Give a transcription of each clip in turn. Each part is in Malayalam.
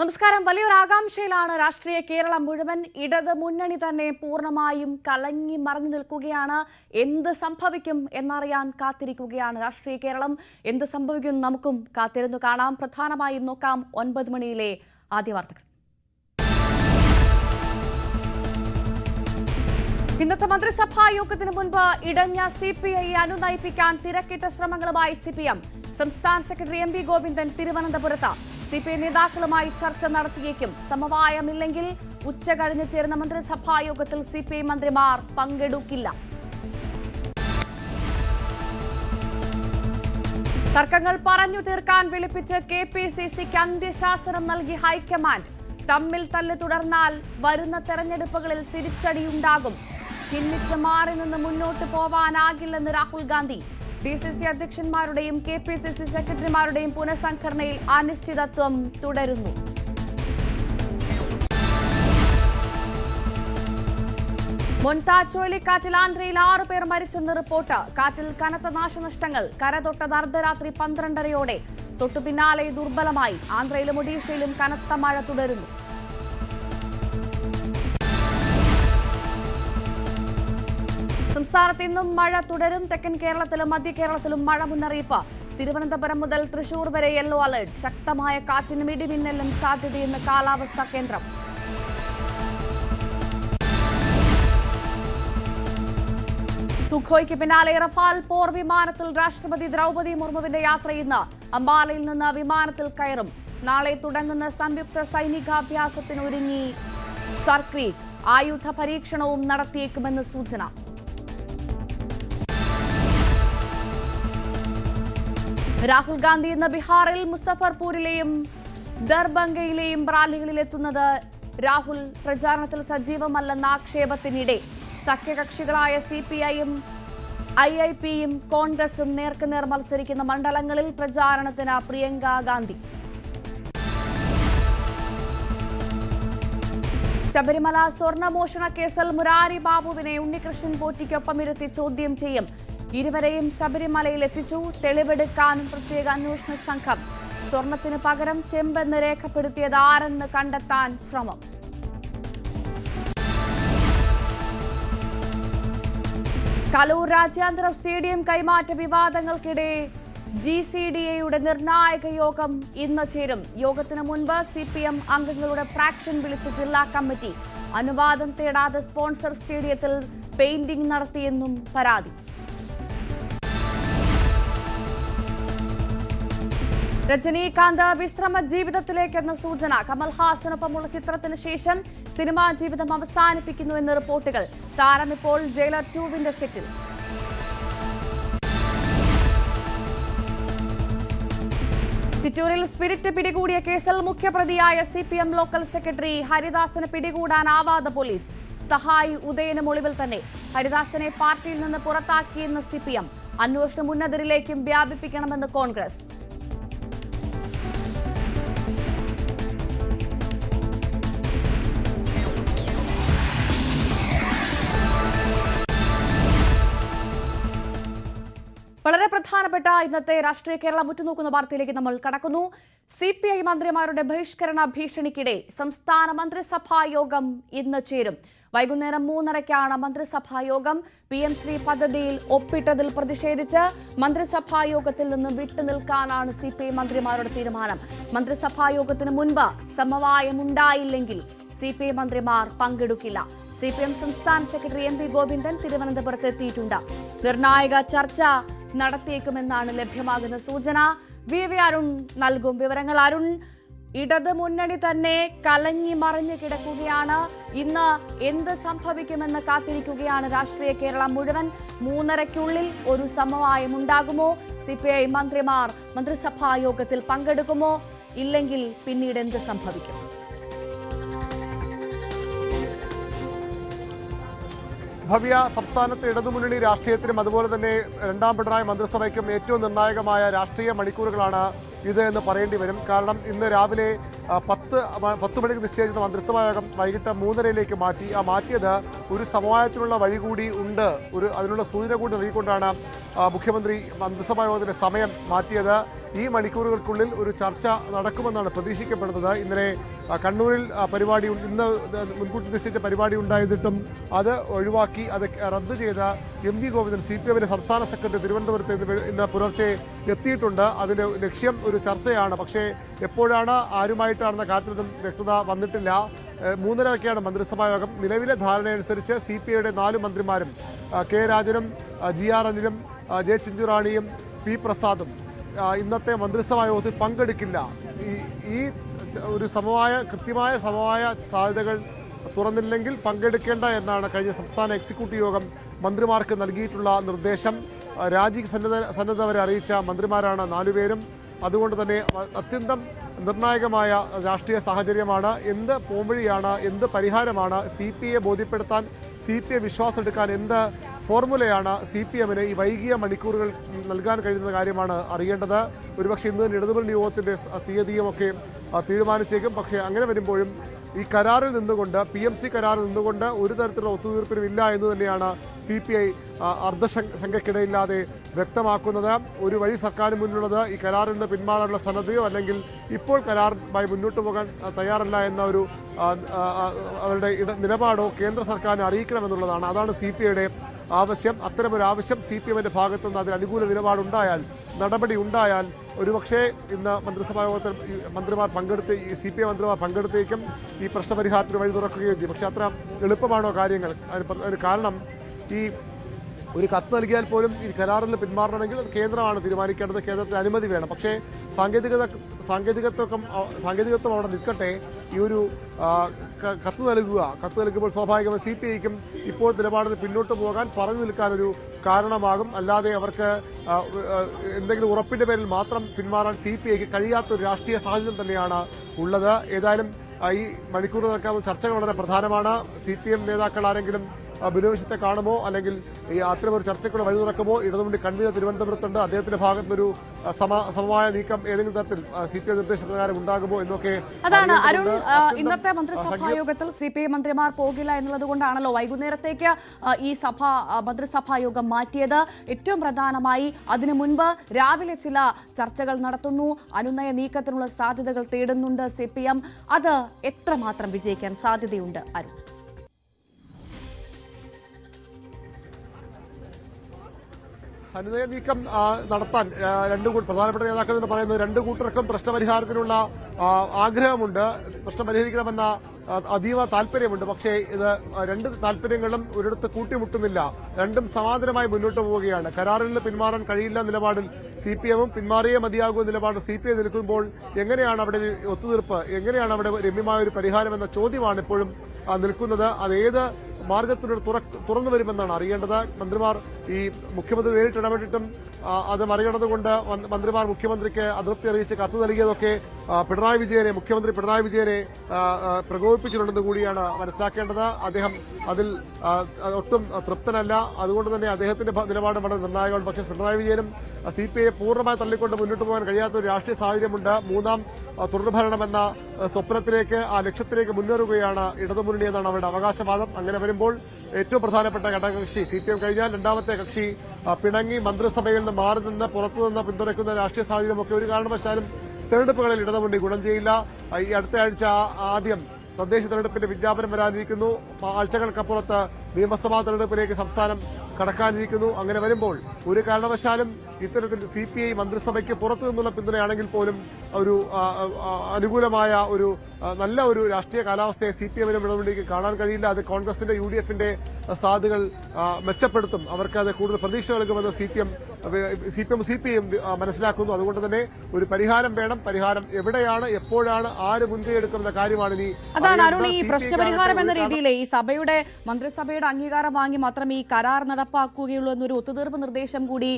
നമസ്കാരം. വലിയൊരു ആകാംക്ഷയിലാണ് രാഷ്ട്രീയ കേരളം മുഴുവൻ. ഇടത് മുന്നണി തന്നെ പൂർണ്ണമായും കലങ്ങി മറിഞ്ഞു നിൽക്കുകയാണ്. എന്ത് സംഭവിക്കും എന്നറിയാൻ കാത്തിരിക്കുകയാണ് രാഷ്ട്രീയ കേരളം. എന്ത് സംഭവിക്കും നമുക്കും കാത്തിരുന്നു കാണാം. പ്രധാനമായും നോക്കാം 9 മണിയിലെ ആദ്യ വാർത്തകൾ. ഇന്നത്തെ മന്ത്രിസഭാ യോഗത്തിന് മുൻപ് ഇടഞ്ഞ CPI അനുനയിപ്പിക്കാൻ തിരക്കിട്ട ശ്രമങ്ങളുമായി CPM. സംസ്ഥാന സെക്രട്ടറി MP ഗോവിന്ദൻ തിരുവനന്തപുരത്ത്. CPI നേതാക്കളുമായി ചർച്ച നടത്തിയേക്കും. സമവായമില്ലെങ്കിൽ ഉച്ച കഴിഞ്ഞ് ചേരുന്ന മന്ത്രിസഭാ യോഗത്തിൽ CPI മന്ത്രിമാർ പങ്കെടുക്കില്ല. തർക്കങ്ങൾ പറഞ്ഞു തീർക്കാൻ വിളിപ്പിച്ച് KPCCക്ക് അന്ത്യശാസനം നൽകി ഹൈക്കമാൻഡ്. തമ്മിൽ തല്ല് തുടർന്നാൽ വരുന്ന തെരഞ്ഞെടുപ്പുകളിൽ തിരിച്ചടിയുണ്ടാകും. ഭിന്നിച്ച് മാറി നിന്ന് മുന്നോട്ട് പോവാനാകില്ലെന്ന് രാഹുൽ ഗാന്ധി. DCC അധ്യക്ഷന്മാരുടെയും KPCC സെക്രട്ടറിമാരുടെയും പുനഃസംഘടനയിൽ അനിശ്ചിതത്വം തുടരുന്നു. മൊൺതാജ് ചുഴലിക്കാറ്റിൽ ആന്ധ്രയിൽ 6 പേർ മരിച്ചെന്ന് റിപ്പോർട്ട്. കാറ്റിൽ കനത്ത നാശനഷ്ടങ്ങൾ. കരതൊട്ടത് അർദ്ധരാത്രി 12:30-ഓടെ. തൊട്ടുപിന്നാലെ ദുർബലമായി. ആന്ധ്രയിലും ഒഡീഷയിലും കനത്ത മഴ തുടരുന്നു. സംസ്ഥാനത്ത് ഇന്നും മഴ തുടരും. തെക്കൻ കേരളത്തിലും മധ്യ കേരളത്തിലും മഴ മുന്നറിയിപ്പ്. തിരുവനന്തപുരം മുതൽ തൃശൂർ വരെ യെല്ലോ അലർട്ട്. ശക്തമായ കാറ്റിനും ഇടിമിന്നലിനും സാധ്യതയെന്ന് കാലാവസ്ഥാ കേന്ദ്രം. സുഖോയ്ക്ക് പിന്നാലെ റഫാൽ പോർ വിമാനത്തിൽ രാഷ്ട്രപതി ദ്രൗപദി മുർമുവിന്റെ യാത്ര ഇന്ന്. അംബാലയിൽ നിന്ന് വിമാനത്തിൽ കയറും. നാളെ തുടങ്ങുന്ന സംയുക്ത സൈനികാഭ്യാസത്തിനൊരുങ്ങി സർക്രീക്ക്. ആയുധ പരീക്ഷണവും നടത്തിയേക്കുമെന്ന് സൂചന. രാഹുൽ ഗാന്ധി ഇന്ന് ബീഹാറിൽ മുസഫർപൂരിലെയും ദർബംഗയിലെയും റാലികളിലെത്തുന്നത്. രാഹുൽ പ്രചാരണത്തിൽ സജീവമല്ലെന്ന ആക്ഷേപത്തിനിടെ സഖ്യകക്ഷികളായ CPIയും IIPയും കോൺഗ്രസും നേർക്കുനേർ മത്സരിക്കുന്ന മണ്ഡലങ്ങളിൽ പ്രചാരണത്തിന് പ്രിയങ്ക ഗാന്ധി. ശബരിമല സ്വർണ്ണമോഷണ കേസിൽ മുരാരി ബാബുവിനെ ഉണ്ണികൃഷ്ണൻ പോറ്റിക്കൊപ്പം ഇരുത്തി ചോദ്യം ചെയ്യും. ഇരുവരെയും ശബരിമലയിൽ എത്തിച്ചു. തെളിവെടുക്കാനും പ്രത്യേക അന്വേഷണ സംഘം. സ്വർണത്തിന് പകരം ചെമ്പെന്ന് രേഖപ്പെടുത്തിയത് ആരെന്ന് കണ്ടെത്താൻ ശ്രമം. കലൂർ രാജ്യാന്തര സ്റ്റേഡിയം കൈമാറ്റ വിവാദങ്ങൾക്കിടെ GCDAയുടെ നിർണായക യോഗം ഇന്ന് ചേരും. യോഗത്തിന് മുൻപ് CPM അംഗങ്ങളുടെ ഫ്രാക്ഷൻ വിളിച്ച ജില്ലാ കമ്മിറ്റി. അനുവാദം തേടാതെ സ്പോൺസർ സ്റ്റേഡിയത്തിൽ പെയിന്റിംഗ് നടത്തിയെന്നും പരാതി. രജനീകാന്ത് വിശ്രമ ജീവിതത്തിലേക്കെന്ന സൂചന. കമൽഹാസനൊപ്പമുള്ള ചിത്രത്തിന് ശേഷം സിനിമാ ജീവിതം അവസാനിപ്പിക്കുന്നുവെന്ന് റിപ്പോർട്ടുകൾ. താരം ഇപ്പോൾ ജയിലർ 2 സെറ്റിൽ. ചിറ്റൂരിൽ സ്പിരിറ്റ് പിടികൂടിയ കേസിൽ മുഖ്യപ്രതിയായ CPM ലോക്കൽ സെക്രട്ടറി ഹരിദാസനെ പിടികൂടാനാവാതെ പോലീസ്. സഹായി ഉദയനും ഒളിവിൽ തന്നെ. ഹരിദാസനെ പാർട്ടിയിൽ നിന്ന് പുറത്താക്കിയെന്ന് CPM. അന്വേഷണം ഉന്നതരിലേക്കും വ്യാപിപ്പിക്കണമെന്ന് കോൺഗ്രസ്. വളരെ പ്രധാനപ്പെട്ട ഇന്നത്തെ രാഷ്ട്രീയ കേരളം ഉറ്റുനോക്കുന്ന വാർത്തയിലേക്ക് നമ്മൾ കടക്കുന്നു. CPI മന്ത്രിമാരുടെ ബഹിഷ്കരണ ഭീഷണിക്കിടെ സംസ്ഥാന മന്ത്രിസഭാ യോഗം ഇന്ന് ചേരും. വൈകുന്നേരം 3:30-ക്കാണ് മന്ത്രിസഭാ യോഗം. PM ശ്രീ പദ്ധതിയിൽ ഒപ്പിട്ടതിൽ പ്രതിഷേധിച്ച് മന്ത്രിസഭാ യോഗത്തിൽ നിന്ന് വിട്ടുനിൽക്കാനാണ് CPI മന്ത്രിമാരുടെ തീരുമാനം. മന്ത്രിസഭാ യോഗത്തിന് മുൻപ് സമവായമുണ്ടായില്ലെങ്കിൽ CPI മന്ത്രിമാർ പങ്കെടുക്കില്ല. CPM സംസ്ഥാന സെക്രട്ടറി MP ഗോവിന്ദൻ തിരുവനന്തപുരത്ത് എത്തിയിട്ടുണ്ട്. നിർണായക ചർച്ച നടത്തിയേക്കുമെന്നാണ് ലഭ്യമാകുന്ന സൂചന. VV അരുൺ നൽകും വിവരങ്ങൾ. അരുൺ, ഇടത് മുന്നണി തന്നെ കലങ്ങി മറിഞ്ഞു കിടക്കുകയാണ്. ഇന്ന് എന്ത് സംഭവിക്കുമെന്ന് കാത്തിരിക്കുകയാണ് രാഷ്ട്രീയ കേരളം മുഴുവൻ. 3:30-ക്കുള്ളിൽ ഒരു സമവായം ഉണ്ടാകുമോ? CPI മന്ത്രിമാർ മന്ത്രിസഭാ യോഗത്തിൽ പങ്കെടുക്കുമോ? ഇല്ലെങ്കിൽ പിന്നീട് എന്ത് സംഭവിക്കും? ഭവ്യ, സംസ്ഥാനത്തെ ഇടതുമുന്നണി രാഷ്ട്രീയത്തിനും അതുപോലെ തന്നെ രണ്ടാം പിണറായി മന്ത്രിസഭയ്ക്കും ഏറ്റവും നിർണായകമായ രാഷ്ട്രീയ മണിക്കൂറുകളാണ് ഇത് എന്ന് പറയേണ്ടി വരും. കാരണം ഇന്ന് രാവിലെ 10 മണിക്ക് നിശ്ചയിച്ചിരുന്ന മന്ത്രിസഭാ യോഗം വൈകിട്ട് 3:30-ലേക്ക് മാറ്റി. മാറ്റിയത് ഒരു സമവായത്തിനുള്ള വഴി കൂടി ഉണ്ട്, അതിനുള്ള സൂചന കൂടി നൽകിക്കൊണ്ടാണ് മുഖ്യമന്ത്രി മന്ത്രിസഭാ യോഗത്തിന്റെ സമയം മാറ്റിയത്. ഈ മണിക്കൂറുകൾക്കുള്ളിൽ ഒരു ചർച്ച നടക്കുമെന്നാണ് പ്രതീക്ഷിക്കപ്പെടുന്നത്. ഇന്നലെ കണ്ണൂരിൽ പരിപാടി ഇന്ന് മുൻകൂട്ടി നിശ്ചയിച്ച പരിപാടി ഉണ്ടായിരുന്നിട്ടും അത് ഒഴിവാക്കി അത് റദ്ദ് ചെയ്ത MV ഗോവിന്ദൻ CPMന്റെ സംസ്ഥാന സെക്രട്ടറി തിരുവനന്തപുരത്ത് ഇന്ന് പുലർച്ചെ എത്തിയിട്ടുണ്ട്. അതിന്റെ ലക്ഷ്യം ഒരു ചർച്ചയാണ്. പക്ഷേ എപ്പോഴാണ് ആരുമായിട്ടാണെന്ന കാര്യത്തിലും വ്യക്തത വന്നിട്ടില്ല. 3:30-ക്കാണ് മന്ത്രിസഭാ യോഗം. നിലവിലെ ധാരണയനുസരിച്ച് CPIയുടെ 4 മന്ത്രിമാരും കെ രാജനും GR അനിലും ജെ ചിഞ്ചുറാണിയും P പ്രസാദും ഇന്നത്തെ മന്ത്രിസഭാ യോഗത്തിൽ പങ്കെടുക്കില്ല. ഈ ഒരു കൃത്യമായ സമവായ സാധ്യതകൾ തുറന്നില്ലെങ്കിൽ പങ്കെടുക്കേണ്ട എന്നാണ് കഴിഞ്ഞ സംസ്ഥാന എക്സിക്യൂട്ടീവ് യോഗം മന്ത്രിമാർക്ക് നൽകിയിട്ടുള്ള നിർദ്ദേശം. രാജി സന്നദ്ധവരെ അറിയിച്ച മന്ത്രിമാരാണ് 4 പേരും. അതുകൊണ്ട് തന്നെ അത്യന്തം നിർണായകമായ രാഷ്ട്രീയ സാഹചര്യമാണ്. എന്ത് പോംവഴിയാണ്, എന്ത് പരിഹാരമാണ്, CPIയെ ബോധ്യപ്പെടുത്താൻ, CPI വിശ്വാസമെടുക്കാൻ എന്ത് ഫോർമുലയാണ് CPMന് ഈ വൈകിയ മണിക്കൂറുകൾ നൽകാൻ കഴിയുന്ന കാര്യമാണ് അറിയേണ്ടത്. ഒരുപക്ഷെ ഇന്ന് തന്നെ ഇടതുമുന്നണി യോഗത്തിന്റെ തീയതിയുമൊക്കെ തീരുമാനിച്ചേക്കും. പക്ഷേ അങ്ങനെ വരുമ്പോഴും ഈ കരാറിൽ നിന്നുകൊണ്ട് PMC കരാറിൽ നിന്നുകൊണ്ട് ഒരു തരത്തിലുള്ള ഒത്തുതീർപ്പിനും ഇല്ല എന്ന് തന്നെയാണ് CPI അർദ്ധശങ്കയ്ക്കിടയില്ലാതെ വ്യക്തമാക്കുന്നത്. ഒരു വഴി സർക്കാരിന് മുന്നിലുള്ളത് ഈ കരാറിൽ നിന്ന് പിന്മാറാനുള്ള സന്നദ്ധയോ അല്ലെങ്കിൽ ഇപ്പോൾ കരാറുമായി മുന്നോട്ട് പോകാൻ തയ്യാറല്ല എന്ന ഒരു അവരുടെ നിലപാടോ കേന്ദ്ര സർക്കാരിനെ അറിയിക്കണമെന്നുള്ളതാണ്. അതാണ് CPIയുടെ ആവശ്യം. അത്തരമൊരു ആവശ്യം CPMന്റെ ഭാഗത്തു നിന്ന് അതിന് അനുകൂല നിലപാടുണ്ടായാൽ, നടപടി ഉണ്ടായാൽ ഒരുപക്ഷെ ഇന്ന് മന്ത്രിസഭാ യോഗത്തിൽ മന്ത്രിമാർ CPI മന്ത്രിമാർ പങ്കെടുത്തേക്കും ഈ പ്രശ്നപരിഹാരത്തിന് വഴി തുറക്കുകയും ചെയ്യും. പക്ഷെ അത്ര എളുപ്പമാണോ കാര്യങ്ങൾ? അതിന് കാരണം ഈ ഒരു കത്ത് നൽകിയാൽ പോലും ഈ കരാറിൽ നിന്ന് പിന്മാറണമെങ്കിൽ കേന്ദ്രമാണ് തീരുമാനിക്കേണ്ടത്. കേന്ദ്രത്തിന് അനുമതി വേണം. പക്ഷേ സാങ്കേതികത്വം അവിടെ നിൽക്കട്ടെ. ഈ ഒരു കത്ത് നൽകുമ്പോൾ സ്വാഭാവികമായി CPIക്കും ഇപ്പോൾ നിലപാടിന് പിന്നോട്ട് പോകാൻ പറഞ്ഞു നിൽക്കാനൊരു കാരണമാകും. അല്ലാതെ അവർക്ക് എന്തെങ്കിലും ഉറപ്പിന്റെ പേരിൽ മാത്രം പിന്മാറാൻ CPIക്ക് കഴിയാത്തൊരു രാഷ്ട്രീയ സാഹചര്യം തന്നെയാണ് ഉള്ളത്. ഏതായാലും ഈ മണിക്കൂറുകൾക്ക് ചർച്ചകൾ വളരെ പ്രധാനമാണ്. CPM നേതാക്കൾ ആരെങ്കിലും ബിനോവിഷത്തെ കാണുമോ അല്ലെങ്കിൽ ഈ അത്തരമൊരു ചർച്ചയ്ക്കുള്ള വഴി തുറക്കുമോ? ഇടതുമുന്നണി കൺവീനർ തിരുവനന്തപുരത്തുണ്ട്. അദ്ദേഹത്തിന്റെ ഭാഗത്തുനിന്നൊരു സമവായ നീക്കം ഏതെങ്കിലും തരത്തിൽ CPI നിർദ്ദേശപ്രകാരം ഉണ്ടാകുമോ എന്നൊക്കെ അതാണ് അരുൺ. ഇന്നത്തെ മന്ത്രിസഭാ യോഗത്തിൽ CPI മന്ത്രിമാർ പോകില്ല എന്നുള്ളത് കൊണ്ടാണല്ലോ വൈകുന്നേരത്തേക്ക് ഈ മന്ത്രിസഭാ യോഗം മാറ്റിയത്. ഏറ്റവും പ്രധാനമായി അതിനു മുൻപ് രാവിലെ ചില ചർച്ചകൾ നടത്തുന്നു. അനുനയ നീക്കത്തിനുള്ള സാധ്യതകൾ തേടുന്നുണ്ട് CPM. അത് എത്രമാത്രം വിജയിക്കാൻ സാധ്യതയുണ്ട് അരുൺ? അനുനയ നീക്കം നടത്താൻ പ്രധാനപ്പെട്ട നേതാക്കൾ എന്ന് പറയുന്നത് 2 കൂട്ടർക്കും പ്രശ്നപരിഹാരത്തിനുള്ള ആഗ്രഹമുണ്ട്. പ്രശ്നം പരിഹരിക്കണമെന്ന അതീവ താല്പര്യമുണ്ട്. പക്ഷേ ഇത് 2 താല്പര്യങ്ങളും ഒരിടത്ത് കൂട്ടിമുട്ടുന്നില്ല. രണ്ടും സമാന്തരമായി മുന്നോട്ട് പോവുകയാണ്. കരാറിൽ നിന്ന് പിന്മാറാൻ കഴിയില്ല നിലപാടിൽ CPMഉം പിന്മാറിയേ മതിയാകുന്ന നിലപാട് CPI നിൽക്കുമ്പോൾ എങ്ങനെയാണ് അവിടെ ഒത്തുതീർപ്പ്, എങ്ങനെയാണ് അവിടെ രമ്യമായ ഒരു പരിഹാരം എന്ന ചോദ്യമാണ് ഇപ്പോഴും നിൽക്കുന്നത്. അതേത് മാർഗത്തിലൂടെ തുറന്നു വരുമെന്നാണ് അറിയേണ്ടത്. മന്ത്രിമാർ ഈ മുഖ്യമന്ത്രി നേരിട്ട് ഇടപെട്ടിട്ടും അത് മറികടന്നുകൊണ്ട് മന്ത്രിമാർ മുഖ്യമന്ത്രിക്ക് അതൃപ്തി അറിയിച്ച് കത്ത് നൽകിയതൊക്കെ മുഖ്യമന്ത്രി പിണറായി വിജയനെ പ്രകോപിപ്പിച്ചിട്ടുണ്ടെന്ന് കൂടിയാണ് മനസ്സിലാക്കേണ്ടത്. അദ്ദേഹം അതിൽ ഒട്ടും തൃപ്തനല്ല. അതുകൊണ്ട് തന്നെ അദ്ദേഹത്തിന്റെ നിലപാട് വളരെ നിർണായകമാണ്. പക്ഷേ പിണറായി വിജയനും CPIയെ പൂർണ്ണമായി തള്ളിക്കൊണ്ട് മുന്നോട്ട് പോകാൻ കഴിയാത്ത ഒരു രാഷ്ട്രീയ സാഹചര്യമുണ്ട്. 3ാം തുടർഭരണമെന്ന സ്വപ്നത്തിലേക്ക്, ആ ലക്ഷ്യത്തിലേക്ക് മുന്നേറുകയാണ് ഇടതുമുന്നണി എന്നാണ് അവരുടെ അവകാശവാദം. അങ്ങനെ വരുമ്പോൾ ഏറ്റവും പ്രധാനപ്പെട്ട ഘടകകക്ഷി CPM കഴിഞ്ഞാൽ 2ാമത്തെ കക്ഷി പിണങ്ങി മന്ത്രിസഭയിൽ നിന്ന് മാറി നിന്ന് പുറത്തുനിന്ന് പിന്തുണയ്ക്കുന്ന രാഷ്ട്രീയ സാഹചര്യമൊക്കെ ഒരു കാരണവശാലും തെരഞ്ഞെടുപ്പുകളിൽ ഇടതുമുന്നണി ഗുണം ചെയ്യില്ല. ഈ അടുത്ത ആഴ്ച ആദ്യം തദ്ദേശ തെരഞ്ഞെടുപ്പിന്റെ വിജ്ഞാപനം വരാനിരിക്കുന്നു. ആഴ്ചകൾക്കപ്പുറത്ത് നിയമസഭാ തെരഞ്ഞെടുപ്പിലേക്ക് സംസ്ഥാനം കടക്കാനിരിക്കുന്നു. അങ്ങനെ വരുമ്പോൾ ഒരു കാരണവശാലും ഇത്തരത്തിൽ CPI മന്ത്രിസഭയ്ക്ക് പുറത്തു നിന്നുള്ള പിന്തുണയാണെങ്കിൽ പോലും ഒരു അനുകൂലമായ ഒരു നല്ല ഒരു രാഷ്ട്രീയ കാലാവസ്ഥയെ CPMനും ഇടതുമുന്നണിക്ക് കാണാൻ കഴിയില്ല. അത് കോൺഗ്രസിന്റെ UDFന്റെ സാധ്യതകൾ മെച്ചപ്പെടുത്തും. അവർക്ക് അത് കൂടുതൽ പ്രതീക്ഷ നൽകുമെന്ന് CPIയും മനസ്സിലാക്കുന്നു. അതുകൊണ്ട് തന്നെ ഒരു പരിഹാരം വേണം. പരിഹാരം എവിടെയാണ്, എപ്പോഴാണ്, ആര് മുൻകൈ എടുക്കുന്ന കാര്യമാണ് ഇനി. അതാണ് അരുൺ, ഈ പ്രശ്നപരിഹാരം എന്ന രീതിയിൽ ഈ മന്ത്രിസഭയുടെ അംഗീകാരം വാങ്ങി മാത്രം ഈ കരാർ നടപ്പാക്കുകയുള്ളൂ എന്നൊരു ഒത്തുതീർപ്പ് നിർദ്ദേശം കൂടി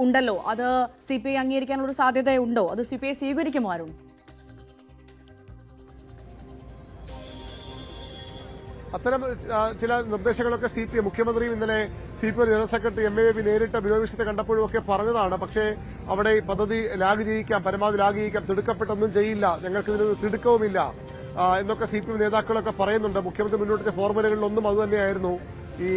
ഉണ്ടല്ലോ. അത് CPI അംഗീകരിക്കാനുള്ള സാധ്യതയുണ്ടോ? അത് CPI സ്വീകരിക്കുമോ അരുൺ? അത്തരം ചില നിർദ്ദേശങ്ങളൊക്കെ മുഖ്യമന്ത്രിയും ഇന്നലെ CPI ജനറൽ സെക്രട്ടറി MAB നേരിട്ട് ബിനോവിഷത്തെ കണ്ടപ്പോഴും ഒക്കെ പറഞ്ഞതാണ്. പക്ഷേ അവിടെ ഈ പദ്ധതി പരമാവധി ലാഗ് ചെയ്യിക്കാം, തിടുക്കപ്പെട്ടൊന്നും ചെയ്യില്ല, ഞങ്ങൾക്കിതിന് തിടുക്കവുമില്ല എന്നൊക്കെ CPM നേതാക്കളൊക്കെ പറയുന്നുണ്ട്. മുഖ്യമന്ത്രി മുന്നോട്ട് ഫോർമുലകളിലൊന്നും അതുതന്നെയായിരുന്നു. ഈ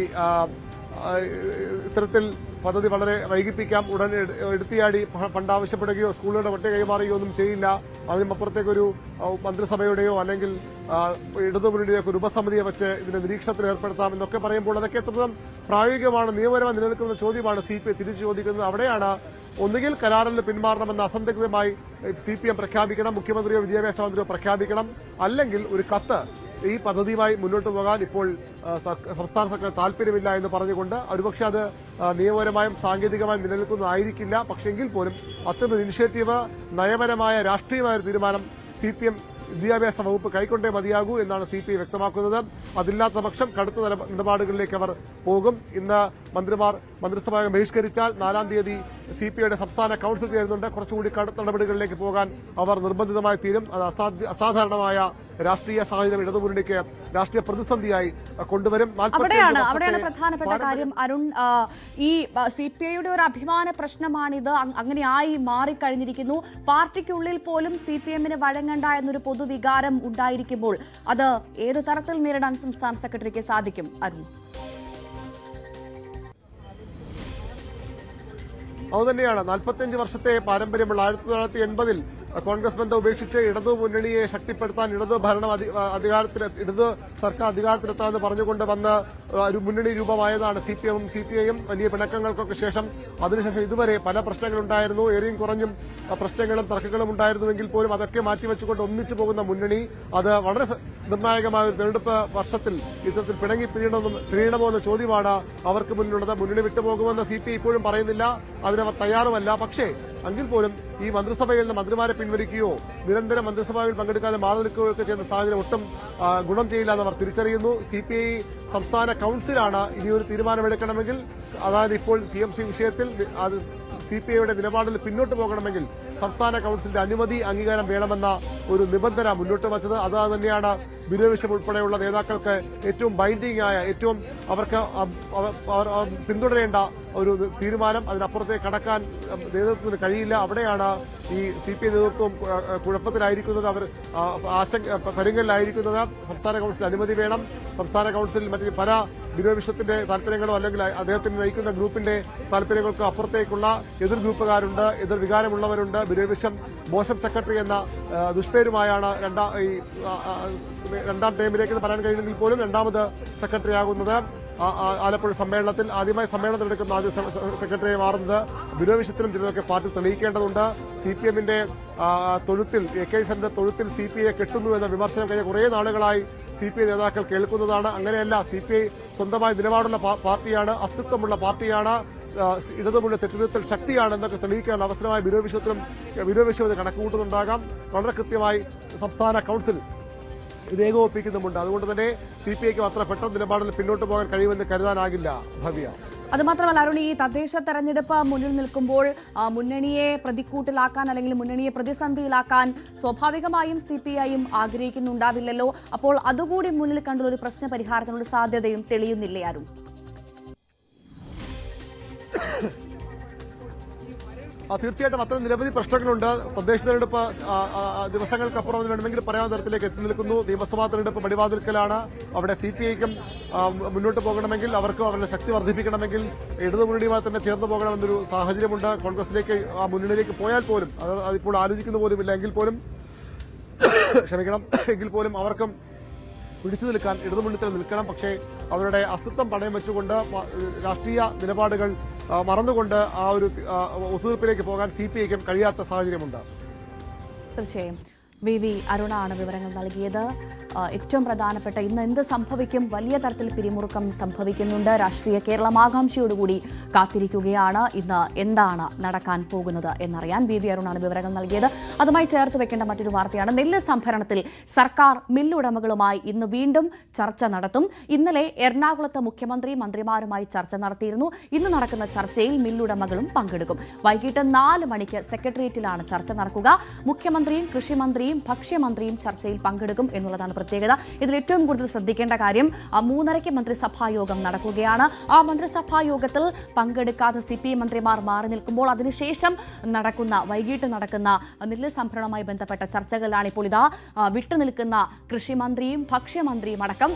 ഇത്തരത്തിൽ പദ്ധതി വളരെ വൈകിപ്പിക്കാം, ഉടൻ എടുത്തിയാടി ഫണ്ട് ആവശ്യപ്പെടുകയോ സ്കൂളുകളുടെ പട്ടിക കൈമാറുകയോ ഒന്നും ചെയ്യില്ല. അതിനുമപ്പുറത്തേക്കൊരു മന്ത്രിസഭയുടെയോ അല്ലെങ്കിൽ ഇടതുമുന്നണിയോ ഒരു ഉപസമിതിയെ വെച്ച് ഇതിന്റെ നിരീക്ഷണത്തിൽ ഏർപ്പെടുത്താം എന്നൊക്കെ പറയുമ്പോൾ അതൊക്കെ എത്രത്തോളം പ്രായോഗികമാണ്, നിയമപരമായി നിലനിൽക്കുന്ന ചോദ്യമാണ് CPI തിരിച്ചു ചോദിക്കുന്നത്. അവിടെയാണ് ഒന്നുകിൽ കരാറിൽ നിന്ന് പിന്മാറണമെന്ന് അസന്ദിഗ്ധമായി CPM പ്രഖ്യാപിക്കണം, മുഖ്യമന്ത്രിയോ വിദ്യാഭ്യാസ മന്ത്രിയോ പ്രഖ്യാപിക്കണം, അല്ലെങ്കിൽ ഒരു കത്ത് ഈ പദ്ധതിയുമായി മുന്നോട്ട് പോകാൻ ഇപ്പോൾ സംസ്ഥാന സർക്കാർ താല്പര്യമില്ല എന്ന് പറഞ്ഞുകൊണ്ട് ഒരുപക്ഷെ അത് നിയമപരമായും സാങ്കേതികമായും നിലനിൽക്കുന്നതായിരിക്കില്ല. പക്ഷെങ്കിൽ പോലും അത്തരം ഇനിഷ്യേറ്റീവ് നയപരമായ രാഷ്ട്രീയമായ ഒരു തീരുമാനം CPM വിദ്യാഭ്യാസ വകുപ്പ് കൈക്കൊണ്ടേ മതിയാകൂ എന്നാണ് CPI വ്യക്തമാക്കുന്നത്. അതില്ലാത്ത പക്ഷം കടുത്ത നിലപാടുകളിലേക്ക് അവർ പോകും. ഇന്ന് മന്ത്രിസഭ ബഹിഷ്കരിച്ചാൽ 4-ാം തീയതി CPIയുടെ സംസ്ഥാന കൌൺസിൽ ചേരുന്നുണ്ട്. കുറച്ചുകൂടി കടുത്ത നടപടികളിലേക്ക് പോകാൻ അവർ നിർബന്ധിതമായി തീരും. അത് അസാധാരണമായ രാഷ്ട്രീയ സാഹചര്യം ഇടതുമുന്നണിക്ക് രാഷ്ട്രീയ പ്രതിസന്ധിയായി കൊണ്ടുവരും. അവിടെയാണ് പ്രധാനപ്പെട്ട കാര്യം അരുൺ. ഈ CPIയുടെ ഒരു അഭിമാന പ്രശ്നമാണിത്. അങ്ങനെ ആയി മാറിക്കഴിഞ്ഞിരിക്കുന്നു. പാർട്ടിക്കുള്ളിൽ പോലും CPMന് വഴങ്ങണ്ട എന്നൊരു പൊതുവികാരം ഉണ്ടായിരിക്കുമ്പോൾ അത് ഏത് തരത്തിൽ നേരിടാൻ സംസ്ഥാന സെക്രട്ടറിക്ക് സാധിക്കും അരുൺ? അതുതന്നെയാണ് 45 വർഷത്തെ പാരമ്പര്യമുള്ള 1980-ൽ കോൺഗ്രസ് ബന്ധം ഉപേക്ഷിച്ച് ഇടതു മുന്നണിയെ ശക്തിപ്പെടുത്താൻ ഇടതു സർക്കാർ അധികാരത്തിലെത്താമെന്ന് പറഞ്ഞുകൊണ്ട് വന്ന് ഒരു മുന്നണി രൂപമായതാണ് CPIയും. വലിയ പിണക്കങ്ങൾക്കൊക്കെ ശേഷം അതിനുശേഷം ഇതുവരെ പല പ്രശ്നങ്ങളുണ്ടായിരുന്നു. ഏറെയും കുറഞ്ഞും പ്രശ്നങ്ങളും തർക്കങ്ങളും ഉണ്ടായിരുന്നുവെങ്കിൽ പോലും അതൊക്കെ മാറ്റിവെച്ചുകൊണ്ട് ഒന്നിച്ചു പോകുന്ന മുന്നണി അത് വളരെ നിർണായകമായ ഒരു തെരഞ്ഞെടുപ്പ് വർഷത്തിൽ ഇത്തരത്തിൽ പിഴയണമോ എന്ന ചോദ്യമാണ് അവർക്ക് മുന്നിലുള്ളത്. മുന്നണി വിട്ടുപോകുമെന്ന് CPI ഇപ്പോഴും പറയുന്നില്ല, അതിനവർ തയ്യാറുമല്ല. പക്ഷേ എങ്കിൽ പോലും ഈ മന്ത്രിസഭയിൽ നിന്ന് മന്ത്രിമാരെ പിൻവലിക്കുകയോ നിരന്തരം മന്ത്രിസഭയിൽ പങ്കെടുക്കാതെ മാറി നിൽക്കുകയോ ഒക്കെ ചെയ്യുന്ന സാഹചര്യം ഒട്ടും ഗുണം ചെയ്യില്ല എന്ന് അവർ തിരിച്ചറിയുന്നു. CPI സംസ്ഥാന കൌൺസിലാണ് ഇനിയൊരു തീരുമാനമെടുക്കണമെങ്കിൽ, അതായത് ഇപ്പോൾ TMC വിഷയത്തിൽ അത് CPIയുടെ നിലപാടിൽ പിന്നോട്ട് പോകണമെങ്കിൽ സംസ്ഥാന കൌൺസിലിന്റെ അംഗീകാരം വേണമെന്ന ഒരു നിബന്ധന മുന്നോട്ട് വച്ചത്. അത് തന്നെയാണ് ബിനോയ് ഉൾപ്പെടെയുള്ള നേതാക്കൾക്ക് ഏറ്റവും ബൈൻഡിംഗ് ആയ, ഏറ്റവും അവർക്ക് പിന്തുടരേണ്ട ഒരു തീരുമാനം. അതിനപ്പുറത്തേക്ക് കടക്കാൻ നേതൃത്വത്തിന് കഴിയില്ല. അവിടെയാണ് ഈ CPI നേതൃത്വം കുഴപ്പത്തിലായിരിക്കുന്നത്, അവർ പരുങ്ങലിലായിരിക്കുന്നത്. സംസ്ഥാന കൌൺസിൽ അനുമതി വേണം. സംസ്ഥാന കൌൺസിലിൽ മറ്റ് പല ബിനോയ് വിശ്വത്തിന്റെ താല്പര്യങ്ങളോ അല്ലെങ്കിൽ അദ്ദേഹത്തിന് നയിക്കുന്ന ഗ്രൂപ്പിന്റെ താല്പര്യങ്ങൾക്കോ അപ്പുറത്തേക്കുള്ള എതിർ ഗ്രൂപ്പുകാരുണ്ട്, എതിർ വികാരമുള്ളവരുണ്ട്. ബിനോയ് വിശ്വം മോശം സെക്രട്ടറി എന്ന ദുഷ്പേരുമായാണ് രണ്ടാം ടൈമിലേക്ക് പറയാൻ കഴിയുമെങ്കിൽ പോലും രണ്ടാമത് സെക്രട്ടറി ആകുന്നത്. ആലപ്പുഴ സമ്മേളനത്തിൽ ആദ്യമായി സമ്മേളനം നടക്കുന്ന ആദ്യ സെക്രട്ടറി മാറുന്നത് ബിനോയ് വിശ്വത്തിനും ചിലതൊക്കെ പാർട്ടി തെളിയിക്കേണ്ടതുണ്ട്. CPMന്റെ തൊഴുത്തിൽ AK സെന്റർ തൊഴുത്തിൽ CPIയെ കെട്ടുന്നു എന്ന വിമർശനം കഴിഞ്ഞ കുറേ നാളുകളായി CPI നേതാക്കൾ കേൾക്കുന്നതാണ്. അങ്ങനെയല്ല, CPI സ്വന്തമായി നിലപാടുള്ള പാർട്ടിയാണ്, അസ്തിത്വമുള്ള പാർട്ടിയാണ്, ഇടതുമുള്ള തെറ്റുതിരുത്തൽ ശക്തിയാണ് എന്നൊക്കെ തെളിയിക്കാനുള്ള അവസരമായി ബിനോയ് വിശ്വം ഇത് കണക്കുകൂട്ടുന്നുണ്ടാകാം. വളരെ കൃത്യമായി സംസ്ഥാന കൌൺസിൽ ഇത് ഏകോപിപ്പിക്കുന്നുമുണ്ട്. അതുകൊണ്ട് തന്നെ CPIക്ക് അത്ര പെട്ടെന്ന് നിലപാടിൽ പിന്നോട്ട് പോകാൻ കഴിയുമെന്ന് കരുതാനാകില്ല. ഭവ്യ, അതുമാത്രമല്ല അരുൺ, ഈ തദ്ദേശ തെരഞ്ഞെടുപ്പ് മുന്നിൽ നിൽക്കുമ്പോൾ മുന്നണിയെ പ്രതിക്കൂട്ടിലാക്കാൻ അല്ലെങ്കിൽ മുന്നണിയെ പ്രതിസന്ധിയിലാക്കാൻ സ്വാഭാവികമായും CPIയും ആഗ്രഹിക്കുന്നുണ്ടാവില്ലല്ലോ. അപ്പോൾ അതുകൂടി മുന്നിൽ കണ്ടുള്ള ഒരു പ്രശ്ന പരിഹാരത്തിനുള്ള സാധ്യതയും തെളിയുന്നില്ലേ അരുൺ? തീർച്ചയായിട്ടും അത്തരം നിരവധി പ്രശ്നങ്ങളുണ്ട്. തദ്ദേശ തെരഞ്ഞെടുപ്പ് ദിവസങ്ങൾക്കപ്പുറം വേണമെങ്കിൽ പറയാവുന്ന തരത്തിലേക്ക് എത്തി നിൽക്കുന്നു. നിയമസഭാ തെരഞ്ഞെടുപ്പ് പടിവാതിൽക്കലാണ്. അവിടെ CPIക്കും മുന്നോട്ട് പോകണമെങ്കിൽ, അവർക്ക് അവരുടെ ശക്തി വർദ്ധിപ്പിക്കണമെങ്കിൽ ഇടതുമുന്നണിയുമായി തന്നെ ചേർന്ന് പോകണമെന്നൊരു സാഹചര്യമുണ്ട്. കോൺഗ്രസിലേക്ക് ആ മുന്നണിയിലേക്ക് പോയാൽ പോലും അതിപ്പോൾ ആലോചിക്കുന്ന പോലുമില്ല എങ്കിൽ പോലും അവർക്കും പിടിച്ചു നിൽക്കാൻ ഇടതുമുന്നണിയിൽ നിൽക്കണം. പക്ഷേ അവരുടെ അസ്തിത്വം പണയം വെച്ചുകൊണ്ട് രാഷ്ട്രീയ നിലപാടുകൾ മറന്നുകൊണ്ട് ആ ഒരു ഒത്തുതീർപ്പിലേക്ക് പോകാൻ CPIക്കും കഴിയാത്ത സാഹചര്യമുണ്ട്. തീർച്ചയായും VV അരുണാണ് വിവരങ്ങൾ നൽകിയത്. ഏറ്റവും പ്രധാനപ്പെട്ട ഇന്ന് എന്ത് സംഭവിക്കും, വലിയ തരത്തിൽ പിരിമുറുക്കം സംഭവിക്കുന്നുണ്ട്. രാഷ്ട്രീയ കേരളം ആകാംക്ഷയോടുകൂടി കാത്തിരിക്കുകയാണ് ഇന്ന് എന്താണ് നടക്കാൻ പോകുന്നത് എന്നറിയാൻ. VV അരുണാണ് വിവരങ്ങൾ നൽകിയത്. അതുമായി ചേർത്ത് വെക്കേണ്ട മറ്റൊരു വാർത്തയാണ് നെല്ല് സംഭരണത്തിൽ സർക്കാർ മില്ലുടമകളുമായി ഇന്ന് വീണ്ടും ചർച്ച നടത്തും. ഇന്നലെ എറണാകുളത്ത് മുഖ്യമന്ത്രി മന്ത്രിമാരുമായി ചർച്ച നടത്തിയിരുന്നു. ഇന്ന് നടക്കുന്ന ചർച്ചയിൽ മില്ലുടമകളും പങ്കെടുക്കും. വൈകിട്ട് 4 മണിക്ക് സെക്രട്ടേറിയറ്റിലാണ് ചർച്ച നടക്കുക. മുഖ്യമന്ത്രിയും കൃഷിമന്ത്രിയും ഭക്ഷ്യമന്ത്രിയും ചർച്ചയിൽ പങ്കെടുക്കും എന്നുള്ളതാണ് പ്രത്യേകത. ഇതിൽ ഏറ്റവും കൂടുതൽ ശ്രദ്ധിക്കേണ്ട കാര്യം 3:30 മന്ത്രിസഭാ യോഗം നടക്കുകയാണ്. ആ മന്ത്രിസഭാ യോഗത്തിൽ പങ്കെടുക്കാതെ CPI മന്ത്രിമാർ മാറി നിൽക്കുമ്പോൾ അതിനുശേഷം വൈകിട്ട് നടക്കുന്ന നെല്ല് സംഭരണവുമായി ബന്ധപ്പെട്ട ചർച്ചകളിലാണ് ഇപ്പോൾ വിട്ടുനിൽക്കുന്ന കൃഷിമന്ത്രിയും ഭക്ഷ്യമന്ത്രിയും അടക്കം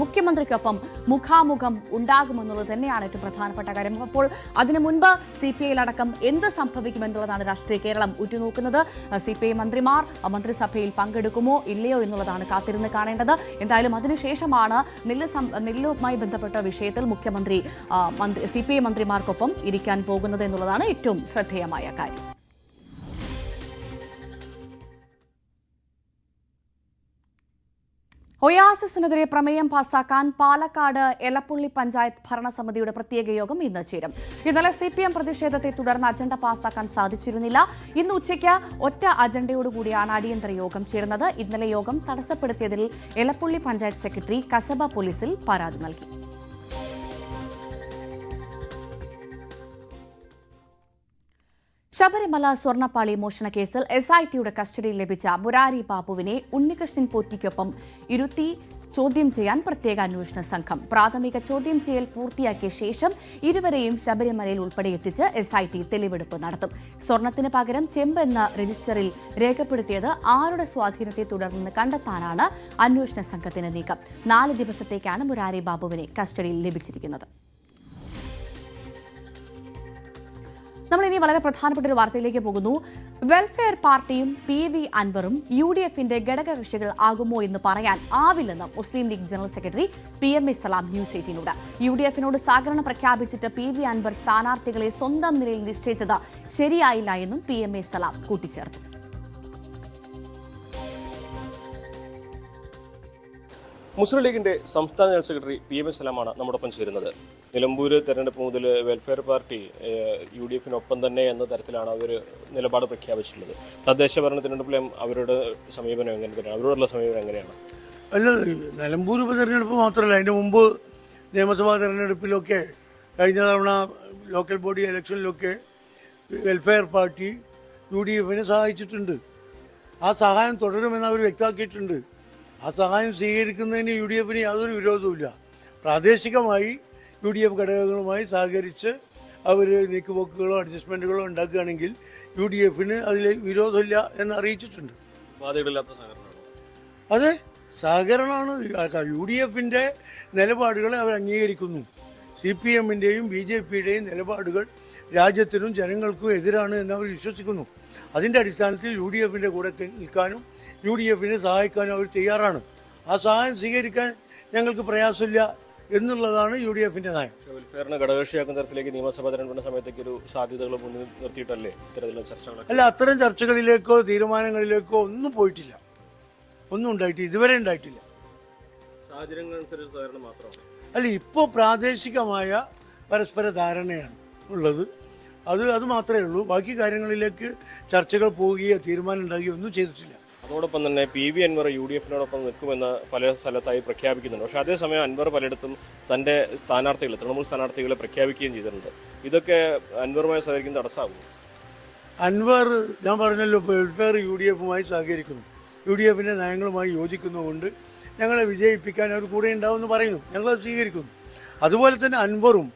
മുഖ്യമന്ത്രിക്കൊപ്പം മുഖാമുഖം ഉണ്ടാകുമെന്നുള്ളത് തന്നെയാണ് ഏറ്റവും പ്രധാനപ്പെട്ട കാര്യം. അപ്പോൾ അതിനു മുൻപ് CPI അടക്കം എന്ത് സംഭവിക്കുമെന്നുള്ളതാണ് രാഷ്ട്രീയ കേരളം ഉറ്റുനോക്കുന്നത്. CPI മന്ത്രിമാർ മന്ത്രിസഭയിൽ പങ്കെടുക്കുമോ ഇല്ലയോ എന്നുള്ളതാണ് കാത്തിരുന്ന് കാണേണ്ടത്. എന്തായാലും അതിനുശേഷമാണ് നെല്ലുമായി ബന്ധപ്പെട്ട വിഷയത്തിൽ മുഖ്യമന്ത്രി CPI മന്ത്രിമാർക്കൊപ്പം ഇരിക്കാൻ പോകുന്നത് എന്നുള്ളതാണ് ഏറ്റവും ശ്രദ്ധേയമായ കാര്യം. ഒയാസിസിനെതിരെ പ്രമേയം പാസാക്കാൻ പാലക്കാട് എലപ്പുള്ളി പഞ്ചായത്ത് ഭരണസമിതിയുടെ പ്രത്യേക യോഗം ഇന്ന് ചേരും. ഇന്നലെ CPM പ്രതിഷേധത്തെ തുടർന്ന് അജണ്ട പാസാക്കാൻ സാധിച്ചിരുന്നില്ല. ഇന്ന് ഉച്ചയ്ക്ക് ഒറ്റ അജണ്ടയോടുകൂടിയാണ് അടിയന്തര യോഗം ചേരുന്നത്. ഇന്നലെ യോഗം തടസ്സപ്പെടുത്തിയതിൽ എലപ്പുള്ളി പഞ്ചായത്ത് സെക്രട്ടറി കസബ പോലീസിൽ പരാതി നൽകി. ശബരിമല സ്വർണ്ണപ്പാളി മോഷണ കേസിൽ SITയുടെ കസ്റ്റഡിയിൽ ലഭിച്ച മുരാരി ബാബുവിനെ ഉണ്ണികൃഷ്ണൻ പോറ്റിക്കൊപ്പം ഇരുത്തി ചോദ്യം ചെയ്യാൻ പ്രത്യേക അന്വേഷണ സംഘം പ്രാഥമിക ചോദ്യം ചെയ്യൽ പൂർത്തിയാക്കിയ ശേഷം ഇരുവരെയും ശബരിമലയിൽ ഉൾപ്പെടെ എത്തിച്ച് SIT തെളിവെടുപ്പ് നടത്തും. സ്വർണത്തിന് പകരം ചെമ്പ് എന്ന രജിസ്റ്ററിൽ രേഖപ്പെടുത്തിയത് ആരുടെ സ്വാധീനത്തെ തുടർന്ന് കണ്ടെത്താനാണ് അന്വേഷണ സംഘത്തിന്റെ നീക്കം. 4 ദിവസത്തേക്കാണ് മുരാരി ബാബുവിനെ കസ്റ്റഡിയിൽ ലഭിച്ചിരിക്കുന്നത്. നമ്മളിനി വളരെ പ്രധാനപ്പെട്ട ഒരു വാർത്തയിലേക്ക് പോകുന്നു. വെൽഫെയർ പാർട്ടിയും PV അൻവറും UDFന്റെ ഘടകകക്ഷികൾ ആകുമോ എന്ന് പറയാൻ ആവില്ലെന്ന് മുസ്ലിം ലീഗ് ജനറൽ സെക്രട്ടറി PMA സലാം ന്യൂസ് 18നോട്. UDFനോട് സഹകരണം പ്രഖ്യാപിച്ചിട്ട് PV അൻവർ സ്ഥാനാർത്ഥികളെ സ്വന്തം നിലയിൽ നിശ്ചയിച്ചത് ശരിയായില്ല എന്നും PMA സലാം കൂട്ടിച്ചേർത്തു. മുസ്ലിം ലീഗിന്റെ സംസ്ഥാന ജനറൽ സെക്രട്ടറി PMA സലാമാണ് നമ്മോടൊപ്പം ചേരുന്നത്. നിലമ്പൂർ തെരഞ്ഞെടുപ്പ് മുതൽ വെൽഫെയർ പാർട്ടി UDFനൊപ്പം തന്നെ എന്ന തരത്തിലാണ് അവർ നിലപാട് പ്രഖ്യാപിച്ചിട്ടുള്ളത്. തദ്ദേശ ഭരണ തിരഞ്ഞെടുപ്പിലും അവരുടെ സമീപനം എങ്ങനെ തന്നെയാണ്, അവരോടുള്ള സമീപനം എങ്ങനെയാണ്? അല്ല, നിലമ്പൂർ ഉപതെരഞ്ഞെടുപ്പ് മാത്രമല്ല, അതിന് മുമ്പ് നിയമസഭാ തെരഞ്ഞെടുപ്പിലൊക്കെ കഴിഞ്ഞ തവണ ലോക്കൽ ബോഡി ഇലക്ഷനിലൊക്കെ വെൽഫെയർ പാർട്ടി UDFനെ സഹായിച്ചിട്ടുണ്ട്. ആ സഹായം തുടരുമെന്ന് അവർ വ്യക്തമാക്കിയിട്ടുണ്ട്. ആ സഹായം സ്വീകരിക്കുന്നതിന് UDFന് യാതൊരു വിരോധവുമില്ല. പ്രാദേശികമായി UDF ഘടകങ്ങളുമായി സഹകരിച്ച് അവർ നീക്കുപോക്കുകളോ അഡ്ജസ്റ്റ്മെൻറ്റുകളോ ഉണ്ടാക്കുകയാണെങ്കിൽ UDFന് അതിൽ വിരോധമില്ല എന്ന് അറിയിച്ചിട്ടുണ്ട്. അതെ, സഹകരണമാണ്. UDFന്റെ നിലപാടുകളെ അവർ അംഗീകരിക്കുന്നു. CPMന്റെയും BJPയുടെയും നിലപാടുകൾ രാജ്യത്തിനും ജനങ്ങൾക്കും എതിരാണ് എന്ന് അവർ വിശ്വസിക്കുന്നു. അതിൻ്റെ അടിസ്ഥാനത്തിൽ UDFന്റെ കൂടെ നിൽക്കാനും UDFനെ സഹായിക്കാനും അവർ തയ്യാറാണ്. ആ സഹായം സ്വീകരിക്കാൻ ഞങ്ങൾക്ക് പ്രയാസമില്ല എന്നുള്ളതാണ് UDFന്റെ നയം. വെൽഫെയറിനെ ഘടകകക്ഷിയാക്കുന്ന തരത്തിലേക്ക് നിയമസഭാ തെരഞ്ഞെടുപ്പിന്റെ സമയത്തേക്ക് ഒരു സാധ്യതകൾ മുന്നിൽ നിർത്തിയിട്ടല്ലേ ഇത്തരത്തിലുള്ള ചർച്ചകൾ? അല്ല, അത്തരം ചർച്ചകളിലേക്കോ തീരുമാനങ്ങളിലേക്കോ ഒന്നും പോയിട്ടില്ല, ഒന്നും ഉണ്ടായിട്ടില്ല, ഇതുവരെ ഉണ്ടായിട്ടില്ല. സാഹചര്യങ്ങളനുസരിച്ച് സഹകരണം മാത്രമാണ്. അല്ല, ഇപ്പോൾ പ്രാദേശികമായ പരസ്പര ധാരണയാണ് ഉള്ളത്. അത് മാത്രമേ ഉള്ളൂ. ബാക്കി കാര്യങ്ങളിലേക്ക് ചർച്ചകൾ പോവുകയോ തീരുമാനം ഉണ്ടാകുകയോ ഒന്നും ചെയ്തിട്ടില്ല. അതോടൊപ്പം തന്നെ PV അൻവർ UDFനോടൊപ്പം നിൽക്കുമെന്ന് പല സ്ഥലത്തായി പ്രഖ്യാപിക്കുന്നുണ്ട്. പക്ഷേ അതേസമയം അൻവർ പലയിടത്തും തൻ്റെ സ്ഥാനാർത്ഥികളെ, തൃണമൂൽ സ്ഥാനാർത്ഥികളെ പ്രഖ്യാപിക്കുകയും ചെയ്തിട്ടുണ്ട്. ഇതൊക്കെ അൻവറുമായി സഹകരിക്കുന്ന തടസ്സമാകും. അൻവർ, ഞാൻ പറഞ്ഞല്ലോ, വെൽഫെയർ UDFുമായി സഹകരിക്കുന്നു, UDFന്റെ നയങ്ങളുമായി യോജിക്കുന്നതുകൊണ്ട് ഞങ്ങളെ വിജയിപ്പിക്കാൻ അവർ കൂടെ ഉണ്ടാവുമെന്ന് പറയുന്നു. ഞങ്ങളത് സ്വീകരിക്കുന്നു. അതുപോലെ തന്നെ അൻവറും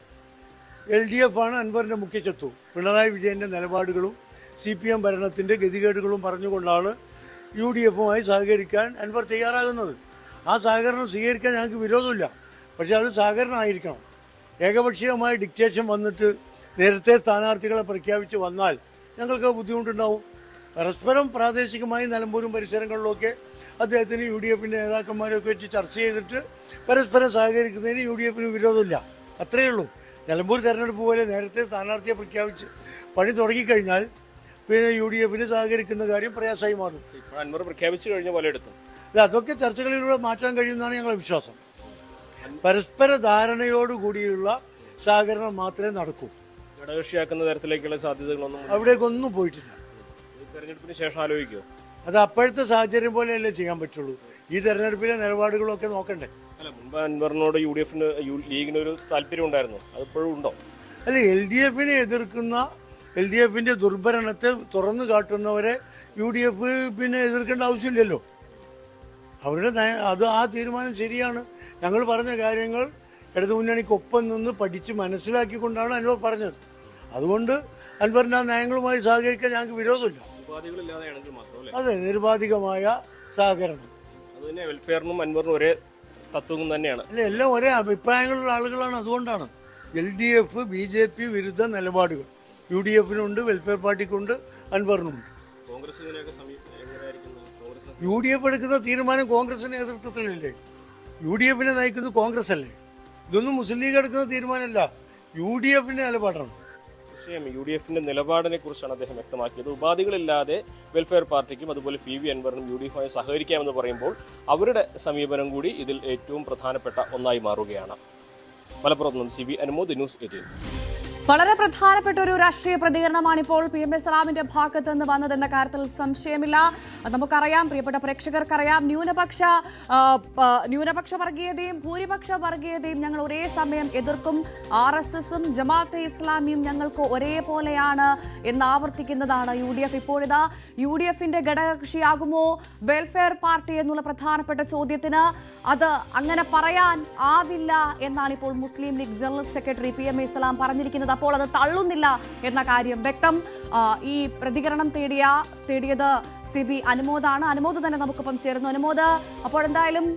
LDF ആണ് അൻവറിൻ്റെ മുഖ്യ ശത്രു. പിണറായി വിജയൻ്റെ നിലപാടുകളും CPM ഭരണത്തിൻ്റെ ഗതികേടുകളും പറഞ്ഞുകൊണ്ടാണ് UDFുമായി സഹകരിക്കാൻ അൻവർ തയ്യാറാകുന്നത്. ആ സഹകരണം സ്വീകരിക്കാൻ ഞങ്ങൾക്ക് വിരോധമില്ല. പക്ഷേ അത് സഹകരണം ആയിരിക്കണം. ഏകപക്ഷീയമായി ഡിക്റ്റേഷൻ വന്നിട്ട് നേരത്തെ സ്ഥാനാർത്ഥികളെ പ്രഖ്യാപിച്ച് വന്നാൽ ഞങ്ങൾക്ക് ബുദ്ധിമുട്ടുണ്ടാവും. പരസ്പരം പ്രാദേശികമായി നിലമ്പൂരും പരിസരങ്ങളിലൊക്കെ അദ്ദേഹത്തിന് UDFന്റെ നേതാക്കന്മാരൊക്കെ വെച്ച് ചർച്ച ചെയ്തിട്ട് പരസ്പരം സഹകരിക്കുന്നതിന് UDFന് വിരോധമില്ല. അത്രയേ ഉള്ളൂ. നിലമ്പൂർ തെരഞ്ഞെടുപ്പ് പോലെ നേരത്തെ സ്ഥാനാർത്ഥിയെ പ്രഖ്യാപിച്ച് പണി തുടങ്ങിക്കഴിഞ്ഞാൽ പിന്നെ UDFന് സഹകരിക്കുന്ന കാര്യം പ്രയാസമായി മാറും. അൻവർ പ്രഖ്യാപിച്ചു കഴിഞ്ഞ പോലെ എടുത്തു. അല്ല, അതൊക്കെ ചർച്ചകളിലൂടെ മാറ്റാൻ കഴിയുമെന്നാണ് ഞങ്ങളുടെ വിശ്വാസം. പരസ്പര ധാരണയോടുകൂടിയുള്ള സഹകരണം മാത്രമേ നടക്കൂ. ഘടകകക്ഷിയാക്കുന്ന തരത്തിലേക്കുള്ള സാധ്യതകളൊന്നും അവിടേക്കൊന്നും പോയിട്ടില്ല. തെരഞ്ഞെടുപ്പിന് ശേഷം ആലോചിക്കുമോ? അത് അപ്പോഴത്തെ സാഹചര്യം പോലെയല്ലേ ചെയ്യാൻ പറ്റുള്ളൂ. ഈ തെരഞ്ഞെടുപ്പിലെ നിലപാടുകളൊക്കെ നോക്കണ്ടേ. അല്ല, മുമ്പ് അൻവറിനോട് UDFന് ലീഗിനൊരു താല്പര്യം ഉണ്ടായിരുന്നു, അതിപ്പോഴും ഉണ്ടോ? അല്ല, LDFനെ എതിർക്കുന്ന, LDFന്റെ ദുർഭരണത്തെ തുറന്നു കാട്ടുന്നവരെ UDF പിന്നെ എതിർക്കേണ്ട ആവശ്യമില്ലല്ലോ. അവരുടെ ആ തീരുമാനം ശരിയാണ്. ഞങ്ങൾ പറഞ്ഞ കാര്യങ്ങൾ ഇടതുമുന്നണിക്കൊപ്പം നിന്ന് പഠിച്ച് മനസ്സിലാക്കിക്കൊണ്ടാണ് അൻവർ പറഞ്ഞത്. അതുകൊണ്ട് അൻവറിൻ്റെ ആ നയങ്ങളുമായി സഹകരിക്കാൻ ഞങ്ങൾക്ക് വിരോധമില്ല. ഉപാധികളില്ലാതെയാണെങ്കിൽ മാത്രമല്ലേ? അതെ, നിരുപാധികമായ സഹകരണം. അതുതന്നെ വെൽഫെയറിനും അൻവറിനും ഒരേ തത്വം തന്നെയാണ്. അല്ല, എല്ലാം ഒരേ അഭിപ്രായങ്ങളുള്ള ആളുകളാണ്. അതുകൊണ്ടാണ് LDF BJP വിരുദ്ധ നിലപാടുകൾ UDF-നുണ്ട്, വെൽഫെയർ പാർട്ടിക്കുണ്ട്, അൻവറിനുണ്ട്. UDF എടുക്കുന്ന തീരുമാനം കോൺഗ്രസിന്റെ നേതൃത്വത്തിലല്ലേ? UDF-നെ നയിക്കുന്നത് കോൺഗ്രസ് അല്ലേ? ഇതൊന്നും മുസ്ലിം ലീഗ് എടുക്കുന്ന തീരുമാനമല്ല, UDF-ന്റെ നിലപാടാണ്. തീർച്ചയായും UDF-ന്റെ നിലപാടിനെ കുറിച്ചാണ് അദ്ദേഹം വ്യക്തമാക്കിയത്. ഉപാധികളില്ലാതെ വെൽഫെയർ പാർട്ടിക്കും അതുപോലെ PV അൻവറിനും UDF-മായി സഹകരിക്കാമെന്ന് പറയുമ്പോൾ അവരുടെ സമീപനം കൂടി ഇതിൽ ഏറ്റവും പ്രധാനപ്പെട്ട ഒന്നായി മാറുകയാണ്. മലപ്പുറത്ത് നിന്നും CB അനുമോദ്, ന്യൂസ് 18. വളരെ പ്രധാനപ്പെട്ട ഒരു രാഷ്ട്രീയ പ്രതികരണമാണിപ്പോൾ PM സലാമിന്റെ ഭാഗത്ത് നിന്ന് വന്നതെന്ന കാര്യത്തിൽ സംശയമില്ല. നമുക്കറിയാം, പ്രിയപ്പെട്ട പ്രേക്ഷകർക്കറിയാം, ന്യൂനപക്ഷ വർഗീയതയും ഭൂരിപക്ഷ വർഗീയതയും ഞങ്ങൾ ഒരേ സമയം എതിർക്കും. RSS-ഉം ജമാഅത്തെ ഇസ്ലാമിയും ഞങ്ങൾക്ക് ഒരേപോലെയാണ് എന്ന് ആവർത്തിക്കുന്നതാണ് UDF. ഇപ്പോഴിതാ UDF-ന്റെ ഘടകകക്ഷിയാകുമോ വെൽഫെയർ പാർട്ടി എന്നുള്ള പ്രധാനപ്പെട്ട ചോദ്യത്തിന് അത് അങ്ങനെ പറയാൻ ആവില്ല എന്നാണ് ഇപ്പോൾ മുസ്ലിം ലീഗ് ജനറൽ സെക്രട്ടറി PM സലാം പറഞ്ഞിരിക്കുന്നത്. അപ്പോൾ അത് തള്ളുന്നില്ല എന്ന കാര്യം വ്യക്തം. ഈ പ്രതികരണം തേടിയത് CB അനുമോദാണ്. അനുമോദ് തന്നെ നമുക്കൊപ്പം ചേരുന്നു. അനുമോദ്, അപ്പോൾ എന്തായാലും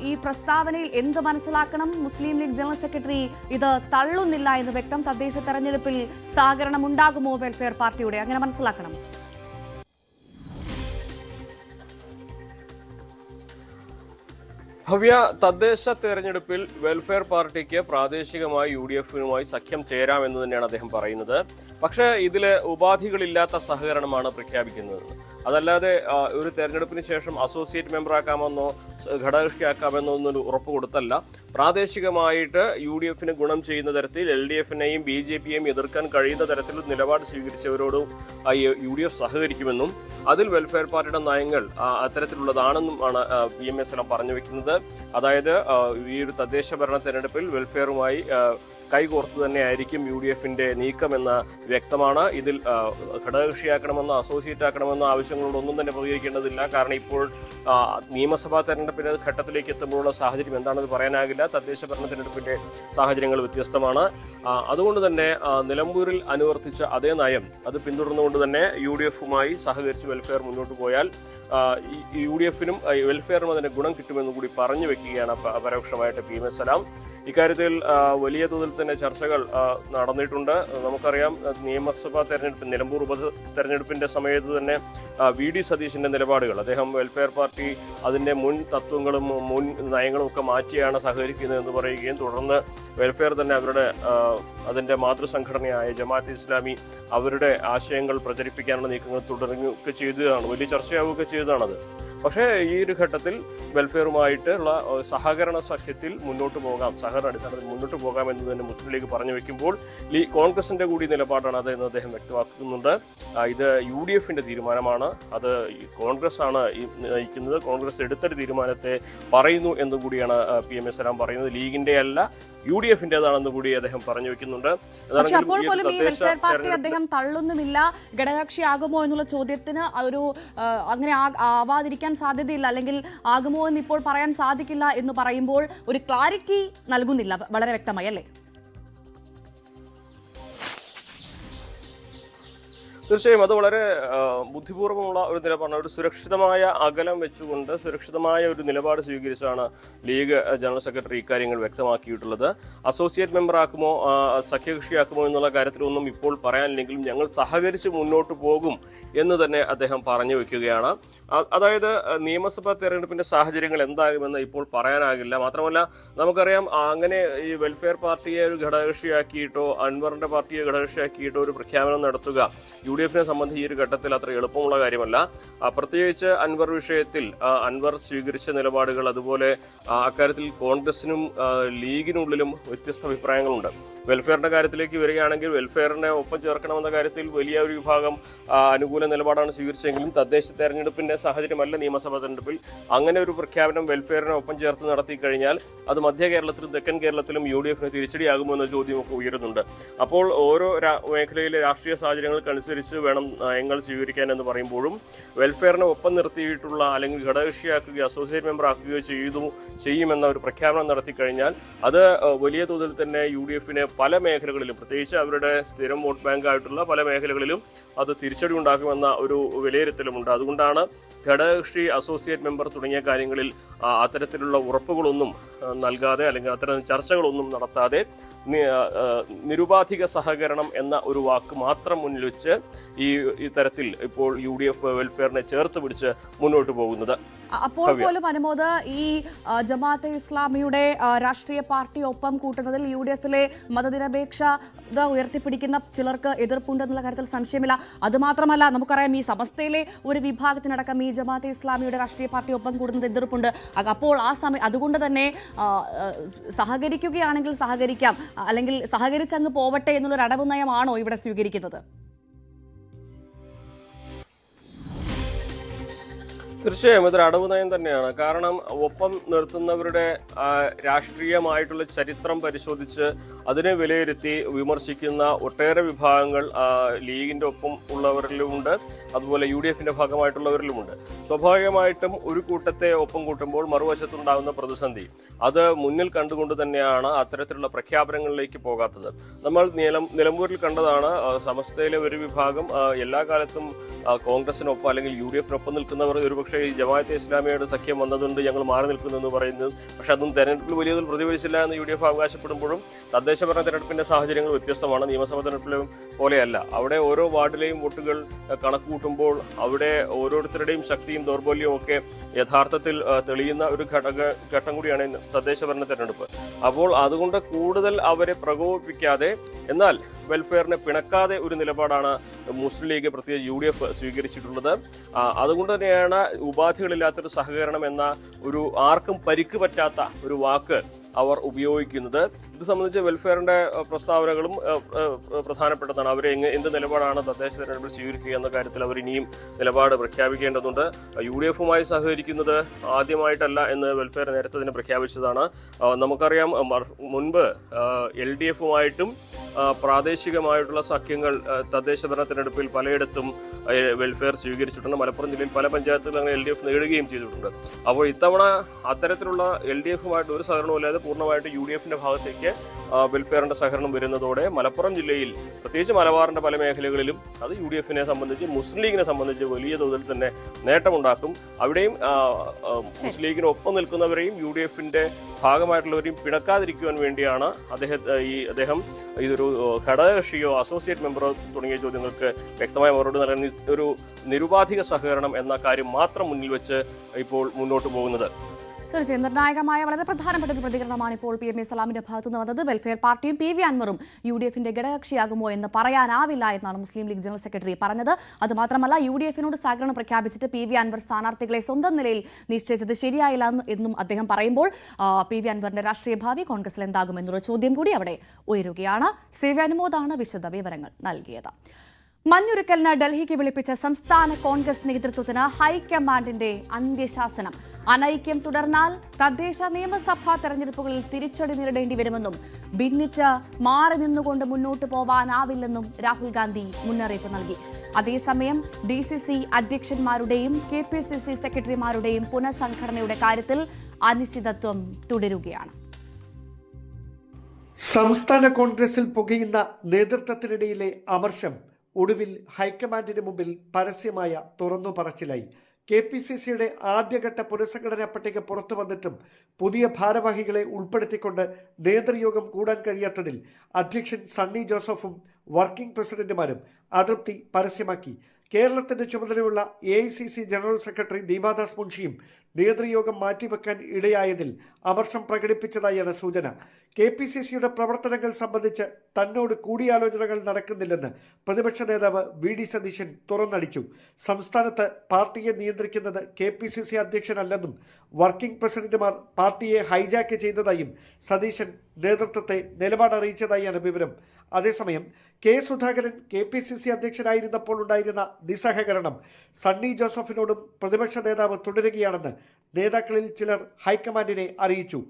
ഈ പ്രസ്താവനയിൽ എന്ത് മനസ്സിലാക്കണം? മുസ്ലിം ലീഗ് ജനറൽ സെക്രട്ടറി ഇത് തള്ളുന്നില്ല എന്ന് വ്യക്തം. തദ്ദേശ തെരഞ്ഞെടുപ്പിൽ സഹകരണം ഉണ്ടാകുമോ വെൽഫെയർ പാർട്ടിയുടെ? അങ്ങനെ മനസ്സിലാക്കണം. ഭവ്യ, തദ്ദേശ തെരഞ്ഞെടുപ്പിൽ വെൽഫെയർ പാർട്ടിക്ക് പ്രാദേശികമായി UDF-നുമായി സഖ്യം ചേരാമെന്ന് തന്നെയാണ് അദ്ദേഹം പറയുന്നത്. പക്ഷേ ഇതിൽ ഉപാധികളില്ലാത്ത സഹകരണമാണ് പ്രഖ്യാപിക്കുന്നത്. അതല്ലാതെ ഒരു തെരഞ്ഞെടുപ്പിന് ശേഷം അസോസിയേറ്റ് മെമ്പറാക്കാമെന്നോ ഘടകകക്ഷിയാക്കാമെന്നോ ഒന്നൊരു ഉറപ്പ് കൊടുത്തല്ല. പ്രാദേശികമായിട്ട് UDF-ന് ഗുണം ചെയ്യുന്ന തരത്തിൽ LDF-നെയും BJP-യെയും എതിർക്കാൻ കഴിയുന്ന തരത്തിൽ നിലപാട് സ്വീകരിച്ചവരോടും UDF സഹകരിക്കുമെന്നും അതിൽ വെൽഫെയർ പാർട്ടിയുടെ നയങ്ങൾ അത്തരത്തിലുള്ളതാണെന്നും ആണ് PM സലാം പറഞ്ഞു വെക്കുന്നത്. അതായത് ഈ ഒരു തദ്ദേശ ഭരണ തെരഞ്ഞെടുപ്പിൽ വെൽഫെയറുമായി കൈകോർത്ത് തന്നെയായിരിക്കും UDF-ന്റെ നീക്കമെന്ന് വ്യക്തമാണ്. ഇതിൽ ഘടകകക്ഷിയാക്കണമെന്നോ അസോസിയേറ്റ് ആക്കണമെന്നോ ആവശ്യങ്ങളോടൊന്നും തന്നെ പ്രതികരിക്കേണ്ടതില്ല. കാരണം ഇപ്പോൾ നിയമസഭാ തെരഞ്ഞെടുപ്പിന്റെ ഘട്ടത്തിലേക്ക് എത്തുമ്പോഴുള്ള സാഹചര്യം എന്താണെന്ന് പറയാനാകില്ല. തദ്ദേശ ഭരണ തെരഞ്ഞെടുപ്പിന്റെ സാഹചര്യങ്ങൾ വ്യത്യസ്തമാണ്. അതുകൊണ്ട് തന്നെ നിലമ്പൂരിൽ അനുവർത്തിച്ച അതേ നയം അത് പിന്തുടർന്നുകൊണ്ട് തന്നെ UDF-മായി സഹകരിച്ച് വെൽഫെയർ മുന്നോട്ട് പോയാൽ UDF-നും വെൽഫെയറിനും അതിന്റെ ഗുണം കിട്ടുമെന്ന് കൂടി പറഞ്ഞു വെക്കുകയാണ് പരോക്ഷമായിട്ട് PM സലാം. ഇക്കാര്യത്തിൽ വലിയ തോതിൽ തന്നെ ചർച്ചകൾ നടന്നിട്ടുണ്ട്. നമുക്കറിയാം, നിയമസഭാ തെരഞ്ഞെടുപ്പ് നിലമ്പൂർ ഉപതെരഞ്ഞെടുപ്പിന്റെ സമയത്ത് തന്നെ VD സതീശന്റെ നിലപാടുകൾ, അദ്ദേഹം വെൽഫെയർ പാർട്ടി അതിന്റെ മുൻ തത്വങ്ങളും മുൻ നയങ്ങളും ഒക്കെ മാറ്റിയാണ് സഹകരിക്കുന്നതെന്ന് പറയുകയും തുടർന്ന് വെൽഫെയർ തന്നെ അതിന്റെ മാതൃസംഘടനയായ ജമാഅത്തെ ഇസ്ലാമി അവരുടെ ആശയങ്ങൾ പ്രചരിപ്പിക്കാനുള്ള നീക്കങ്ങൾ തുടരുകയൊക്കെ ചെയ്തതാണ്. വലിയ ചർച്ചയാവുകയൊക്കെ ചെയ്തതാണത്. പക്ഷേ ഈ ഒരു ഘട്ടത്തിൽ വെൽഫെയറുമായിട്ടുള്ള സഹകരണ സഖ്യത്തിൽ മുന്നോട്ട് പോകാം, സഹകരണ അടിസ്ഥാനത്തിൽ മുന്നോട്ട് പോകാം എന്ന് തന്നെ മുസ്ലിം ലീഗ് പറഞ്ഞു വെക്കുമ്പോൾ കോൺഗ്രസിന്റെ കൂടി നിലപാടാണ് അത് എന്ന് അദ്ദേഹം വ്യക്തമാക്കുന്നുണ്ട്. ഇത് UDF-ന്റെ തീരുമാനമാണ്, അത് കോൺഗ്രസ് ആണ് നയിക്കുന്നത്. കോൺഗ്രസ് എടുത്തൊരു തീരുമാനത്തെ പറയുന്നു എന്നും കൂടിയാണ് PM സലാം പറയുന്നത്. ലീഗിന്റെ അല്ല, UDF-ന്റേതാണെന്ന് കൂടി അദ്ദേഹം പറഞ്ഞു വെക്കുന്നുണ്ട്. അപ്പോൾ പോലും ഈ വെൽഫെയർ പാർട്ടി അദ്ദേഹം തള്ളുന്നുമില്ല. ഘടകകക്ഷിയാകുമോ എന്നുള്ള ചോദ്യത്തിന് ഒരു അങ്ങനെ ആവാതിരിക്കാൻ സാധ്യതയില്ല, അല്ലെങ്കിൽ ആകുമോ എന്ന് ഇപ്പോൾ പറയാൻ സാധിക്കില്ല എന്ന് പറയുമ്പോൾ ഒരു ക്ലാരിറ്റി നൽകുന്നില്ല വളരെ വ്യക്തമായി, അല്ലേ? തീർച്ചയായും അത് വളരെ ബുദ്ധിപൂർവ്വമുള്ള ഒരു നിലപാടാണ്. ഒരു സുരക്ഷിതമായ അകലം വെച്ചുകൊണ്ട് സുരക്ഷിതമായ ഒരു നിലപാട് സ്വീകരിച്ചാണ് ലീഗ് ജനറൽ സെക്രട്ടറി ഇക്കാര്യങ്ങൾ വ്യക്തമാക്കിയിട്ടുള്ളത്. അസോസിയേറ്റ് മെമ്പറാക്കുമോ സഖ്യകക്ഷിയാക്കുമോ എന്നുള്ള കാര്യത്തിലൊന്നും ഇപ്പോൾ പറയാനില്ലെങ്കിലും ഞങ്ങൾ സഹകരിച്ച് മുന്നോട്ട് പോകും എന്ന് തന്നെ അദ്ദേഹം പറഞ്ഞു വെക്കുകയാണ്. അതായത് നിയമസഭാ തെരഞ്ഞെടുപ്പിന്റെ സാഹചര്യങ്ങൾ എന്താകുമെന്ന് ഇപ്പോൾ പറയാനാകില്ല. മാത്രമല്ല നമുക്കറിയാം, അങ്ങനെ ഈ വെൽഫെയർ പാർട്ടിയെ ഒരു ഘടകകക്ഷിയാക്കിയിട്ടോ അൻവറിന്റെ പാർട്ടിയെ ഘടകകക്ഷിയാക്കിയിട്ടോ ഒരു പ്രഖ്യാപനം നടത്തുക UDF-നെ സംബന്ധിച്ച് ഈ ഒരു ഘട്ടത്തിൽ അത്ര എളുപ്പമുള്ള കാര്യമല്ല. പ്രത്യേകിച്ച് അൻവർ വിഷയത്തിൽ അൻവർ സ്വീകരിച്ച നിലപാടുകൾ, അതുപോലെ അക്കാര്യത്തിൽ കോൺഗ്രസിനും ലീഗിനുള്ളിലും വ്യത്യസ്ത അഭിപ്രായങ്ങളുണ്ട്. വെൽഫെയറിന്റെ കാര്യത്തിലേക്ക് വരികയാണെങ്കിൽ വെൽഫെയറിനെ ഒപ്പം ചേർക്കണമെന്ന കാര്യത്തിൽ വലിയ ഒരു വിഭാഗം അനുകൂല നിലപാടാണ് സ്വീകരിച്ചെങ്കിലും തദ്ദേശ തെരഞ്ഞെടുപ്പിന്റെ സാഹചര്യമല്ല നിയമസഭാ തെരഞ്ഞെടുപ്പിൽ അങ്ങനെ ഒരു പ്രഖ്യാപനം വെൽഫെയറിനെ ഒപ്പം ചേർത്ത് നടത്തി കഴിഞ്ഞാൽ അത് മധ്യ കേരളത്തിലും തെക്കൻ കേരളത്തിലും UDF-ന് തിരിച്ചടിയാകുമോ എന്ന ചോദ്യമൊക്കെ ഉയരുന്നുണ്ട്. അപ്പോൾ ഓരോ മേഖലയിലെ രാഷ്ട്രീയ സാഹചര്യങ്ങൾക്കനുസരിച്ച് വേണം നയങ്ങൾ സ്വീകരിക്കാൻ എന്ന് പറയുമ്പോഴും വെൽഫെയറിനെ ഒപ്പം നിർത്തിയിട്ടുള്ള അല്ലെങ്കിൽ ഘടകകക്ഷിയാക്കുകയോ അസോസിയേറ്റ് മെമ്പർ ആക്കുകയോ ചെയ്യുമെന്ന ഒരു പ്രഖ്യാപനം നടത്തി കഴിഞ്ഞാൽ അത് വലിയ തോതിൽ തന്നെ UDF-ന് പല മേഖലകളിലും, പ്രത്യേകിച്ച് അവരുടെ സ്ഥിരം വോട്ട് ബാങ്ക് ആയിട്ടുള്ള പല മേഖലകളിലും അത് തിരിച്ചടി ഉണ്ടാക്കുമെന്ന ഒരു വിലയിരുത്തലുമുണ്ട്. അതുകൊണ്ടാണ് ഘടകകക്ഷി അസോസിയേറ്റ് മെമ്പർ തുടങ്ങിയ കാര്യങ്ങളിൽ അത്തരത്തിലുള്ള ഉറപ്പുകളൊന്നും നൽകാതെ അല്ലെങ്കിൽ അത്തരം ചർച്ചകളൊന്നും നടത്താതെ നിരുപാധിക സഹകരണം എന്ന ഒരു വാക്ക് മാത്രം മുന്നിൽ വെച്ച് ഈ തരത്തിൽ ഇപ്പോൾ UDF വെൽഫെയറിനെ ചേർത്ത് പിടിച്ച് മുന്നോട്ട് പോകുന്നത്. അപ്പോൾ പോലും അനുമോദ് ഈ ജമാഅത്തെ ഇസ്ലാമിയുടെ രാഷ്ട്രീയ പാർട്ടി ഒപ്പം കൂട്ടുന്നതിൽ UDFിലെ മതനിരപേക്ഷത ഉയർത്തിപ്പിടിക്കുന്ന ചിലർക്ക് എതിർപ്പുണ്ടെന്നുള്ള കാര്യത്തിൽ സംശയമില്ല. അതുമാത്രമല്ല, നമുക്കറിയാം ഈ സമസ്തയിലെ ഒരു വിഭാഗത്തിനടക്കം ഈ ജമാഅത്തെ ഇസ്ലാമിയുടെ രാഷ്ട്രീയ പാർട്ടി ഒപ്പം കൂടുന്നത് എതിർപ്പുണ്ട്. അപ്പോൾ ആ സമയം അതുകൊണ്ട് തന്നെ സഹകരിക്കുകയാണെങ്കിൽ സഹകരിക്കാം, അല്ലെങ്കിൽ സഹകരിച്ചങ്ങ് പോവട്ടെ എന്നുള്ളൊരു അടവ് നയമാണോ ഇവിടെ സ്വീകരിക്കുന്നത്? തീർച്ചയായും ഇതൊരു അടവ് നയം തന്നെയാണ്. കാരണം ഒപ്പം നിർത്തുന്നവരുടെ രാഷ്ട്രീയമായിട്ടുള്ള ചരിത്രം പരിശോധിച്ച് അതിനെ വിലയിരുത്തി വിമർശിക്കുന്ന ഒട്ടേറെ വിഭാഗങ്ങൾ ലീഗിൻ്റെ ഒപ്പം ഉള്ളവരിലുമുണ്ട്, അതുപോലെ UDFിൻ്റെ ഭാഗമായിട്ടുള്ളവരിലുമുണ്ട്. സ്വാഭാവികമായിട്ടും ഒരു കൂട്ടത്തെ ഒപ്പം കൂട്ടുമ്പോൾ മറുവശത്തുണ്ടാകുന്ന പ്രതിസന്ധി അത് മുന്നിൽ കണ്ടുകൊണ്ട് തന്നെയാണ് അത്തരത്തിലുള്ള പ്രഖ്യാപനങ്ങളിലേക്ക് പോകാത്തത്. നമ്മൾ നിലമ്പൂരിൽ കണ്ടതാണ്. സമസ്തയിലെ ഒരു വിഭാഗം എല്ലാ കാലത്തും കോൺഗ്രസിനൊപ്പം അല്ലെങ്കിൽ UDFിനൊപ്പം നിൽക്കുന്നവർ ഒരുപക്ഷെ ഈ ജമാഅത്തെ ഇസ്ലാമിയുടെ സഖ്യം വന്നതുകൊണ്ട് ഞങ്ങൾ മാറി നിൽക്കുന്നെന്ന് പറയുന്നത്, പക്ഷെ അതും തെരഞ്ഞെടുപ്പിൽ വലിയ തോതിൽ പ്രതിഫലിച്ചില്ല എന്ന് UDF അവകാശപ്പെടുമ്പോഴും തദ്ദേശ ഭരണ തെരഞ്ഞെടുപ്പിന്റെ സാഹചര്യങ്ങൾ വ്യത്യസ്തമാണ്. നിയമസഭാ തെരഞ്ഞെടുപ്പിലും പോലെയല്ല. അവിടെ ഓരോ വാർഡിലെയും വോട്ടുകൾ കണക്ക് കൂട്ടുമ്പോൾ അവിടെ ഓരോരുത്തരുടെയും ശക്തിയും ദൗർബല്യവും ഒക്കെ യഥാർത്ഥത്തിൽ തെളിയുന്ന ഒരു ഘട്ടം കൂടിയാണ് തദ്ദേശ ഭരണ തെരഞ്ഞെടുപ്പ്. അപ്പോൾ അതുകൊണ്ട് കൂടുതൽ അവരെ പ്രകോപിപ്പിക്കാതെ എന്നാൽ വെൽഫെയറിനെ പിണക്കാതെ ഒരു നിലപാടാണ് മുസ്ലിം ലീഗ് പ്രത്യേകിച്ച് UDF സ്വീകരിച്ചിട്ടുള്ളത്. അതുകൊണ്ട് തന്നെയാണ് ഉപാധികളില്ലാത്തൊരു സഹകരണം എന്ന ഒരു ആർക്കും പരിക്ക് പറ്റാത്ത ഒരു വാക്ക് അവർ ഉപയോഗിക്കുന്നത്. ഇത് സംബന്ധിച്ച് വെൽഫെയറിന്റെ പ്രസ്താവനകളും പ്രധാനപ്പെട്ടതാണ്. അവർ എന്ത് നിലപാടാണ് തദ്ദേശ തെരഞ്ഞെടുപ്പിൽ സ്വീകരിക്കുക എന്ന കാര്യത്തിൽ അവർ ഇനിയും നിലപാട് പ്രഖ്യാപിക്കേണ്ടതുണ്ട്. UDFുമായി സഹകരിക്കുന്നത് ആദ്യമായിട്ടല്ല എന്ന് വെൽഫെയർ നേരത്തെ തന്നെ പ്രഖ്യാപിച്ചതാണ്. നമുക്കറിയാം മുൻപ് LDFുമായിട്ടും പ്രാദേശികമായിട്ടുള്ള സഖ്യങ്ങൾ തദ്ദേശ ഭരണ തെരഞ്ഞെടുപ്പിൽ പലയിടത്തും വെൽഫെയർ സ്വീകരിച്ചിട്ടുണ്ട്. മലപ്പുറം ജില്ലയിൽ പല പഞ്ചായത്തുകളും LDF നേടുകയും ചെയ്തിട്ടുണ്ട്. അപ്പോൾ ഇത്തവണ അത്തരത്തിലുള്ള LDFുമായിട്ട് ഒരു സഹകരണമില്ലാതെ പൂർണ്ണമായിട്ട് UDFിന്റെ ഭാഗത്തേക്ക് വെൽഫെയറിന്റെ സഹകരണം വരുന്നതോടെ മലപ്പുറം ജില്ലയിൽ പ്രത്യേകിച്ച് മലബാറിന്റെ പല മേഖലകളിലും അത് UDFിനെ സംബന്ധിച്ച് മുസ്ലിം ലീഗിനെ സംബന്ധിച്ച് വലിയ തോതിൽ തന്നെ നേട്ടമുണ്ടാക്കും. അവിടെയും മുസ്ലിം ലീഗിന് ഒപ്പം നിൽക്കുന്നവരെയും UDFിന്റെ ഭാഗമായിട്ടുള്ളവരെയും പിണക്കാതിരിക്കുവാൻ വേണ്ടിയാണ് അദ്ദേഹം ഇതൊരു ഘടകകക്ഷിയോ അസോസിയേറ്റ് മെമ്പറോ തുടങ്ങിയ ചോദ്യങ്ങൾക്ക് വ്യക്തമായ മറുപടി നൽകുന്ന ഒരു നിരുപാധിക സഹകരണം എന്ന കാര്യം മാത്രം മുന്നിൽ വെച്ച് ഇപ്പോൾ മുന്നോട്ട് പോകുന്നത്. തീർച്ചയായും നിർണായകമായ വളരെ പ്രധാനപ്പെട്ട ഒരു പ്രതികരണമാണ് ഇപ്പോൾ PMA സലാമിന്റെ ഭാഗത്തുനിന്ന് വന്നത്. വെൽഫെയർ പാർട്ടിയും PV അൻവറും UDFിന്റെ ഘടകകക്ഷിയാകുമോ എന്ന് പറയാനാവില്ല എന്നാണ് മുസ്ലിം ലീഗ് ജനറൽ സെക്രട്ടറി പറഞ്ഞത്. അതുമാത്രമല്ല, UDFിനോട് സഹകരണം പ്രഖ്യാപിച്ചിട്ട് PV അൻവർ സ്ഥാനാർത്ഥികളെ സ്വന്തം നിലയിൽ നിശ്ചയിച്ചത് ശരിയായില്ല എന്നും അദ്ദേഹം പറയുമ്പോൾ PV അൻവറിന്റെ രാഷ്ട്രീയ ഭാവി കോൺഗ്രസിൽ എന്താകുമെന്നുള്ള ചോദ്യം കൂടി അവിടെ ഉയരുകയാണ്. CV അനുമോദാണ് വിശദ വിവരങ്ങൾ നൽകിയത്. മഞ്ഞുരുക്കലിന് ഡൽഹിക്ക് വിളിപ്പിച്ച സംസ്ഥാന കോൺഗ്രസ് നേതൃത്വത്തിന് ഹൈക്കമാൻഡിന്റെ അന്ത്യശാസനം. അനൈക്യം തുടർന്നാൽ തദ്ദേശ നിയമസഭാ തെരഞ്ഞെടുപ്പുകളിൽ തിരിച്ചടി നേരിടേണ്ടി വരുമെന്നും ഭിന്നിച്ച് മാറി നിന്നുകൊണ്ട് മുന്നോട്ട് പോവാനാവില്ലെന്നും രാഹുൽ ഗാന്ധി മുന്നറിയിപ്പ് നൽകി. അതേസമയം DCC അധ്യക്ഷന്മാരുടെയും KPCC സെക്രട്ടറിമാരുടെയും പുനഃസംഘടനയുടെ കാര്യത്തിൽ അനിശ്ചിതത്വം തുടരുകയാണ്. സംസ്ഥാന കോൺഗ്രസിൽ പുകയുന്ന നേതൃത്വത്തിനിടയിലെ അമർഷം ഒടുവിൽ ഹൈക്കമാൻഡിന് മുമ്പിൽ പരസ്യമായ തുറന്നു പറച്ചിലായി. KPCCയുടെ ആദ്യഘട്ട പുനഃസംഘടനാ പട്ടിക പുറത്തു വന്നിട്ടും പുതിയ ഭാരവാഹികളെ ഉൾപ്പെടുത്തിക്കൊണ്ട് നേതൃയോഗം കൂടാൻ കഴിയാത്തതിൽ അധ്യക്ഷൻ സണ്ണി ജോസഫും വർക്കിംഗ് പ്രസിഡന്റുമാരും അതൃപ്തി പരസ്യമാക്കി. കേരളത്തിന്റെ ചുമതലയുള്ള AICC ജനറൽ സെക്രട്ടറി ദീപാദാസ് മുൻഷിയും നേതൃയോഗം മാറ്റിവെക്കാൻ ഇടയായതിൽ അമർഷം പ്രകടിപ്പിച്ചതായാണ് സൂചന. KPCCയുടെ പ്രവർത്തനങ്ങൾ സംബന്ധിച്ച് തന്നോട് കൂടിയാലോചനകൾ നടക്കുന്നില്ലെന്ന് പ്രതിപക്ഷ നേതാവ് VD സതീശൻ തുറന്നടിച്ചു. സംസ്ഥാനത്ത് പാർട്ടിയെ നിയന്ത്രിക്കുന്നത് KPCC അധ്യക്ഷനല്ലെന്നും വർക്കിംഗ് പ്രസിഡന്റുമാർ പാർട്ടിയെ ഹൈജാക്ക് ചെയ്തതായും സതീശൻ നേതൃത്വത്തെ നിലപാടറിയിച്ചതായാണ് വിവരം. അതേസമയം K. സുധാകരൻ KPCC അധ്യക്ഷനായിരുന്നപ്പോൾ ഉണ്ടായിരുന്ന നിസ്സഹകരണം സണ്ണി ജോസഫിനോടും പ്രതിപക്ഷ നേതാവ് തുടരുകയാണെന്ന് നേതാക്കളിൽ ചിലർ ഹൈക്കമാൻഡിനെ അറിയിച്ചു.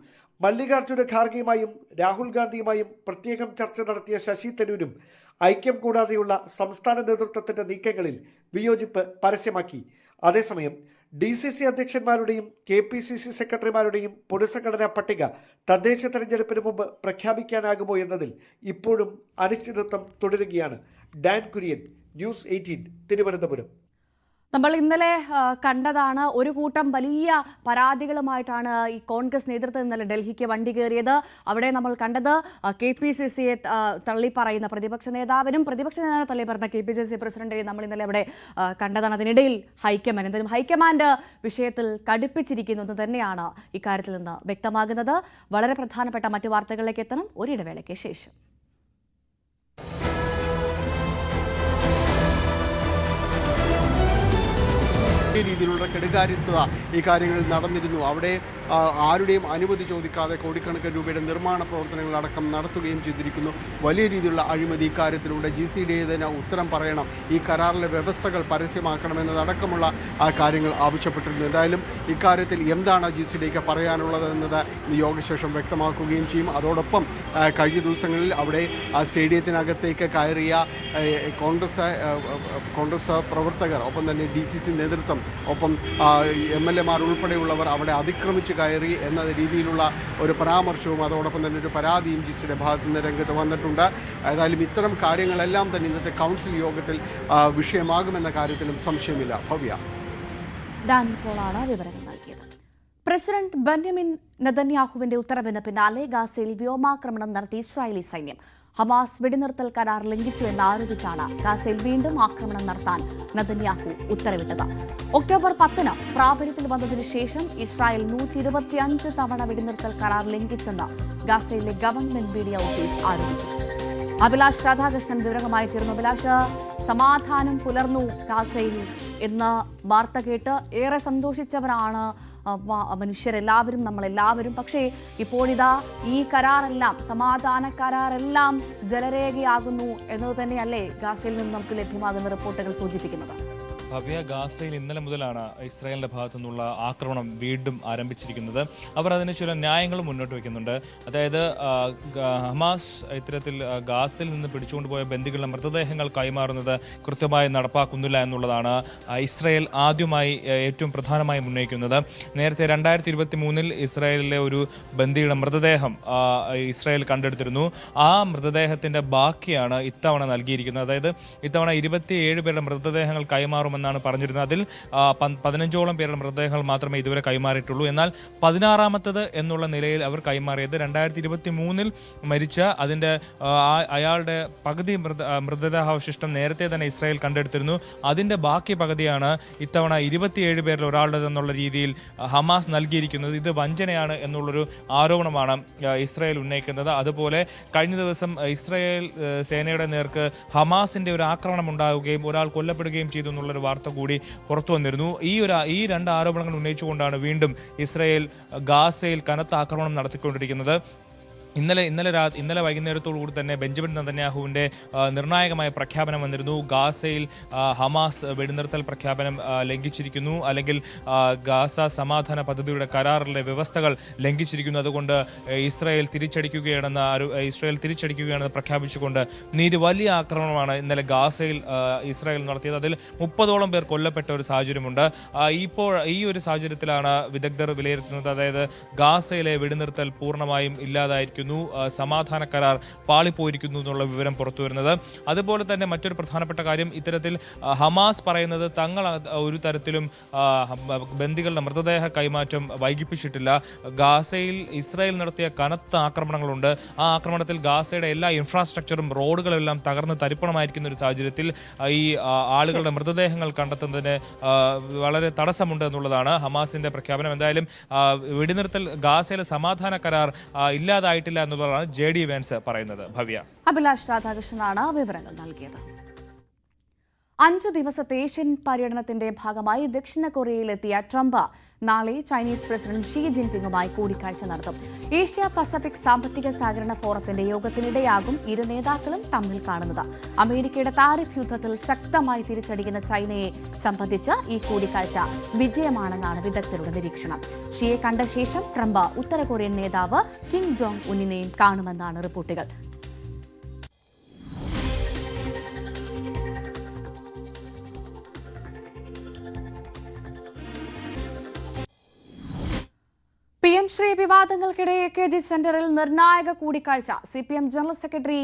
മല്ലികാർജ്ജുന ഖാർഗെയുമായും രാഹുൽ ഗാന്ധിയുമായും പ്രത്യേകം ചർച്ച നടത്തിയ ശശി തരൂരും ഐക്യം കൂടാതെയുള്ള സംസ്ഥാന നേതൃത്വത്തിന്റെ നീക്കങ്ങളിൽ വിയോജിപ്പ് പരസ്യമാക്കി. അതേസമയം DCC അധ്യക്ഷന്മാരുടെയും KPCC സെക്രട്ടറിമാരുടെയും പുനഃസംഘടനാ പട്ടിക തദ്ദേശ തെരഞ്ഞെടുപ്പിന് മുമ്പ് പ്രഖ്യാപിക്കാനാകുമോ എന്നതിൽ ഇപ്പോഴും അനിശ്ചിതത്വം തുടരുകയാണ്. Dan Kurian, News 18, Thiruvananthapuram. നമ്മൾ ഇന്നലെ കണ്ടതാണ് ഒരു കൂട്ടം വലിയ പരാതികളുമായിട്ടാണ് ഈ കോൺഗ്രസ് നേതൃത്വം ഇന്നലെ ഡൽഹിക്ക് വണ്ടി കയറിയത്. അവിടെ നമ്മൾ കണ്ടത് KPCCയെ തള്ളിപ്പറയുന്ന പ്രതിപക്ഷ നേതാവിനും പ്രതിപക്ഷ നേതാവിനെ തള്ളിപ്പറയുന്ന KPCC പ്രസിഡന്റിനെയും നമ്മൾ ഇന്നലെ അവിടെ കണ്ടതാണ്. അതിനിടയിൽ ഹൈക്കമാൻഡ് എന്തായാലും ഹൈക്കമാൻഡ് വിഷയത്തിൽ കടുപ്പിച്ചിരിക്കുന്നു എന്ന് തന്നെയാണ് ഇക്കാര്യത്തിൽ നിന്ന് വ്യക്തമാകുന്നത്. വളരെ പ്രധാനപ്പെട്ട മറ്റു വാർത്തകളിലേക്ക് എത്തണം ഒരിടവേളയ്ക്ക് ശേഷം. രീതിയിലുള്ള കെടുകാര്യസ്ഥത ഈ കാര്യങ്ങളിൽ നടന്നിരുന്നു. അവിടെ ആരുടെയും അനുമതി ചോദിക്കാതെ കോടിക്കണക്കിന് രൂപയുടെ നിർമ്മാണ പ്രവർത്തനങ്ങളടക്കം നടത്തുകയും ചെയ്തിരിക്കുന്നു. വലിയ രീതിയിലുള്ള അഴിമതി ഇക്കാര്യത്തിലൂടെ GCDA ഉത്തരം പറയണം, ഈ കരാറിലെ വ്യവസ്ഥകൾ പരസ്യമാക്കണമെന്നതടക്കമുള്ള കാര്യങ്ങൾ ആവശ്യപ്പെട്ടിരുന്നു. എന്തായാലും ഇക്കാര്യത്തിൽ എന്താണ് GCDAക്ക് പറയാനുള്ളതെന്നത് യോഗശേഷം വ്യക്തമാക്കുകയും ചെയ്യും. അതോടൊപ്പം കഴിഞ്ഞ ദിവസങ്ങളിൽ അവിടെ സ്റ്റേഡിയത്തിനകത്തേക്ക് കയറിയ കോൺഗ്രസ് പ്രവർത്തകർ, ഒപ്പം തന്നെ DCC നേതൃത്വം, ഒപ്പം MLA-മാർ ഉൾപ്പെടെയുള്ളവർ അവിടെ അതിക്രമിച്ച് കയറി എന്ന രീതിയിലുള്ള ഒരു പരാമർശവും അതോടൊപ്പം തന്നെ ഒരു പരാതിയും GCയുടെ ഭാഗത്തു നിന്ന് രംഗത്ത് വന്നിട്ടുണ്ട്. ഏതായാലും ഇത്തരം കാര്യങ്ങളെല്ലാം തന്നെ ഇന്നത്തെ കൗൺസിൽ യോഗത്തിൽ വിഷയമാകുമെന്ന കാര്യത്തിലും സംശയമില്ല. ഭവ്യ, ഡാനി പോളാണ് വിവരങ്ങൾ നൽകിയത്. പ്രസിഡന്റ് ബെന്യാമിൻ നെതന്യാഹുവിന്റെ ഉത്തരവിന് പിന്നാലെ ഗാസയിൽ വ്യോമാക്രമണം നടത്തി ഇസ്രായേലി സൈന്യം. ഹമാസ് വെടിനിർത്തൽ കരാർ ലംഘിച്ചു എന്നാരോപിച്ചാണ് ഗാസയിൽ വീണ്ടും ആക്രമണം നടത്താൻ നെതന്യാഹു ഉത്തരവിട്ടത്. ഒക്ടോബർ 10 പ്രാബല്യത്തിൽ വന്നതിനു ശേഷം ഇസ്രായേൽ 125 തവണ വെടിനിർത്തൽ കരാർ ലംഘിച്ചെന്ന് ഗാസയിലെ ഗവൺമെന്റ് മീഡിയ ഓഫീസ് ആരോപിച്ചു. അഭിലാഷ് രാധാകൃഷ്ണൻ വിവരങ്ങളുമായി ചേർന്നു. അഭിലാഷ്, സമാധാനം പുലർന്നു ഗാസയിൽ എന്ന് വാർത്ത കേട്ട് ഏറെ സന്തോഷിച്ചവരാണ് മനുഷ്യരെല്ലാവരും, നമ്മളെല്ലാവരും. പക്ഷേ ഇപ്പോഴിതാ ഈ കരാറെല്ലാം, സമാധാന കരാറെല്ലാം ജലരേഖയാകുന്നു എന്നത് തന്നെയല്ലേ ഗാസയിൽ നിന്ന് നമുക്ക് ലഭ്യമാകുന്ന റിപ്പോർട്ടുകൾ സൂചിപ്പിക്കുന്നത്? ഭവ്യ, ഗാസയിൽ ഇന്നലെ മുതലാണ് ഇസ്രായേലിൻ്റെ ഭാഗത്തു നിന്നുള്ള ആക്രമണം വീണ്ടും ആരംഭിച്ചിരിക്കുന്നത്. അവർ അതിന് ചില ന്യായങ്ങളും മുന്നോട്ട് വയ്ക്കുന്നുണ്ട്. അതായത് ഹമാസ് ഇത്തരത്തിൽ ഗാസയിൽ നിന്ന് പിടിച്ചുകൊണ്ടുപോയ ബന്ദികളുടെ മൃതദേഹങ്ങൾ കൈമാറുന്നത് കൃത്യമായി നടപ്പാക്കുന്നില്ല എന്നുള്ളതാണ് ഇസ്രായേൽ ആദ്യമായി ഏറ്റവും പ്രധാനമായി ഉന്നയിക്കുന്നത്. നേരത്തെ 2023 ഇസ്രായേലിലെ ഒരു ബന്ദിയുടെ മൃതദേഹം ഇസ്രായേൽ കണ്ടെടുത്തിരുന്നു. ആ മൃതദേഹത്തിൻ്റെ ബാക്കിയാണ് ഇത്തവണ നൽകിയിരിക്കുന്നത്. അതായത് ഇത്തവണ 27 പേരുടെ മൃതദേഹങ്ങൾ കൈമാറുമെന്നാണ് പറഞ്ഞിരുന്നത്. അതിൽ 15ഓളം പേരുടെ മൃതദേഹങ്ങൾ മാത്രമേ ഇതുവരെ കൈമാറിയിട്ടുള്ളൂ. എന്നാൽ 16ാമത്തത് എന്നുള്ള നിലയിൽ അവർ കൈമാറിയത് 2023 മരിച്ച അതിൻ്റെ അയാളുടെ പകുതി മൃതദേഹാവശിഷ്ടം നേരത്തെ തന്നെ ഇസ്രായേൽ കണ്ടെടുത്തിരുന്നു. അതിൻ്റെ ബാക്കി പകുതിയാണ് ഇത്തവണ 27 പേരിൽ ഒരാളുടേതെന്നുള്ള രീതിയിൽ ഹമാസ് നൽകിയിരിക്കുന്നത്. ഇത് വഞ്ചനയാണ് എന്നുള്ളൊരു ആരോപണമാണ് ഇസ്രായേൽ ഉന്നയിക്കുന്നത്. അതുപോലെ കഴിഞ്ഞ ദിവസം ഇസ്രായേൽ സേനയുടെ നേർക്ക് ഹമാസിൻ്റെ ഒരു ആക്രമണം ഉണ്ടാവുകയും ഒരാൾ കൊല്ലപ്പെടുകയും ചെയ്തു എന്നുള്ളൊരു വാർത്ത കൂടി പുറത്തു വന്നിരുന്നു. ഈ രണ്ട് ആരോപണങ്ങൾ ഉന്നയിച്ചുകൊണ്ടാണ് വീണ്ടും ഇസ്രായേൽ ഗാസയിൽ കനത്ത ആക്രമണം നടത്തിക്കൊണ്ടിരിക്കുന്നത്. ഇന്നലെ വൈകുന്നേരത്തോടു കൂടി തന്നെ ബെഞ്ചമിൻ നെതന്യാഹുവിൻ്റെ നിർണായകമായ പ്രഖ്യാപനം വന്നിരുന്നു. ഗാസയിൽ ഹമാസ് വെടിനിർത്തൽ പ്രഖ്യാപനം ലംഘിച്ചിരിക്കുന്നു, അല്ലെങ്കിൽ ഗാസ സമാധാന പദ്ധതിയുടെ കരാറിലെ വ്യവസ്ഥകൾ ലംഘിച്ചിരിക്കുന്നു. അതുകൊണ്ട് ഇസ്രായേൽ തിരിച്ചടിക്കുകയാണെന്ന് പ്രഖ്യാപിച്ചുകൊണ്ട് വലിയ ആക്രമണമാണ് ഇന്നലെ ഗാസയിൽ ഇസ്രായേൽ നടത്തിയത്. അതിൽ 30ഓളം പേർ കൊല്ലപ്പെട്ട ഒരു സാഹചര്യമുണ്ട്. ഇപ്പോൾ ഈ ഒരു സാഹചര്യത്തിലാണ് വിദഗ്ധർ വിലയിരുത്തുന്നത്. അതായത് ഗാസയിലെ വെടിനിർത്തൽ പൂർണ്ണമായും ഇല്ലാതായിരിക്കുന്നു, സമാധാന കരാർ പാളിപ്പോയിരിക്കുന്നു എന്നുള്ള വിവരം പുറത്തു വരുന്നത്. അതുപോലെ തന്നെ മറ്റൊരു പ്രധാനപ്പെട്ട കാര്യം, ഇത്തരത്തിൽ ഹമാസ് പറയുന്നത് തങ്ങൾ ഒരു തരത്തിലും ബന്ദികളുടെ മൃതദേഹ കൈമാറ്റം വൈകിപ്പിച്ചിട്ടില്ല. ഗാസയിൽ ഇസ്രായേൽ നടത്തിയ കനത്ത ആക്രമണങ്ങളുണ്ട്. ആ ആക്രമണത്തിൽ ഗാസയുടെ എല്ലാ ഇൻഫ്രാസ്ട്രക്ചറും റോഡുകളെല്ലാം തകർന്ന് തരിപ്പണമായിരിക്കുന്ന ഒരു സാഹചര്യത്തിൽ ഈ ആളുകളുടെ മൃതദേഹങ്ങൾ കണ്ടെത്തുന്നതിന് വളരെ തടസ്സമുണ്ട് എന്നുള്ളതാണ് ഹമാസിന്റെ പ്രഖ്യാപനം. എന്തായാലും വെടിനിർത്തൽ, ഗാസയിലെ സമാധാന കരാർ ഇല്ലാതായിട്ടില്ല എന്നുള്ളതാണ് JD Vance പറയുന്നത്. ഭവ്യ, അഭിലാഷ് രാധാകൃഷ്ണനാണ് വിവരങ്ങൾ നൽകിയത്. 5 ദിവസത്തെ ഏഷ്യൻ പര്യടനത്തിന്റെ ഭാഗമായി ദക്ഷിണ കൊറിയയിലെത്തിയ ട്രംപ് നാളെ ചൈനീസ് പ്രസിഡന്റ് ഷീ ജിൻപിങ്ങുമായി കൂടിക്കാഴ്ച നടത്തും. ഏഷ്യ പസഫിക് സാമ്പത്തിക സഹകരണ ഫോറത്തിന്റെ യോഗത്തിനിടെയാകും ഇരു നേതാക്കളും തമ്മിൽ കാണുന്നത്. അമേരിക്കയുടെ താരിഫ് യുദ്ധത്തിൽ ശക്തമായി തിരിച്ചടിക്കുന്ന ചൈനയെ സംബന്ധിച്ച് ഈ കൂടിക്കാഴ്ച വിജയമാണെന്നാണ് വിദഗ്ധരുടെ നിരീക്ഷണം. ഷിയെ കണ്ട ശേഷം ട്രംപ് ഉത്തര കൊറിയൻ നേതാവ് കിം ജോങ് ഉന്നിനെയും കാണുമെന്നാണ് റിപ്പോർട്ടുകൾ. PM ശ്രീ വിവാദങ്ങൾക്കിടെ AKG സെന്ററിൽ നിർണായക കൂടിക്കാഴ്ച. CPM general secretary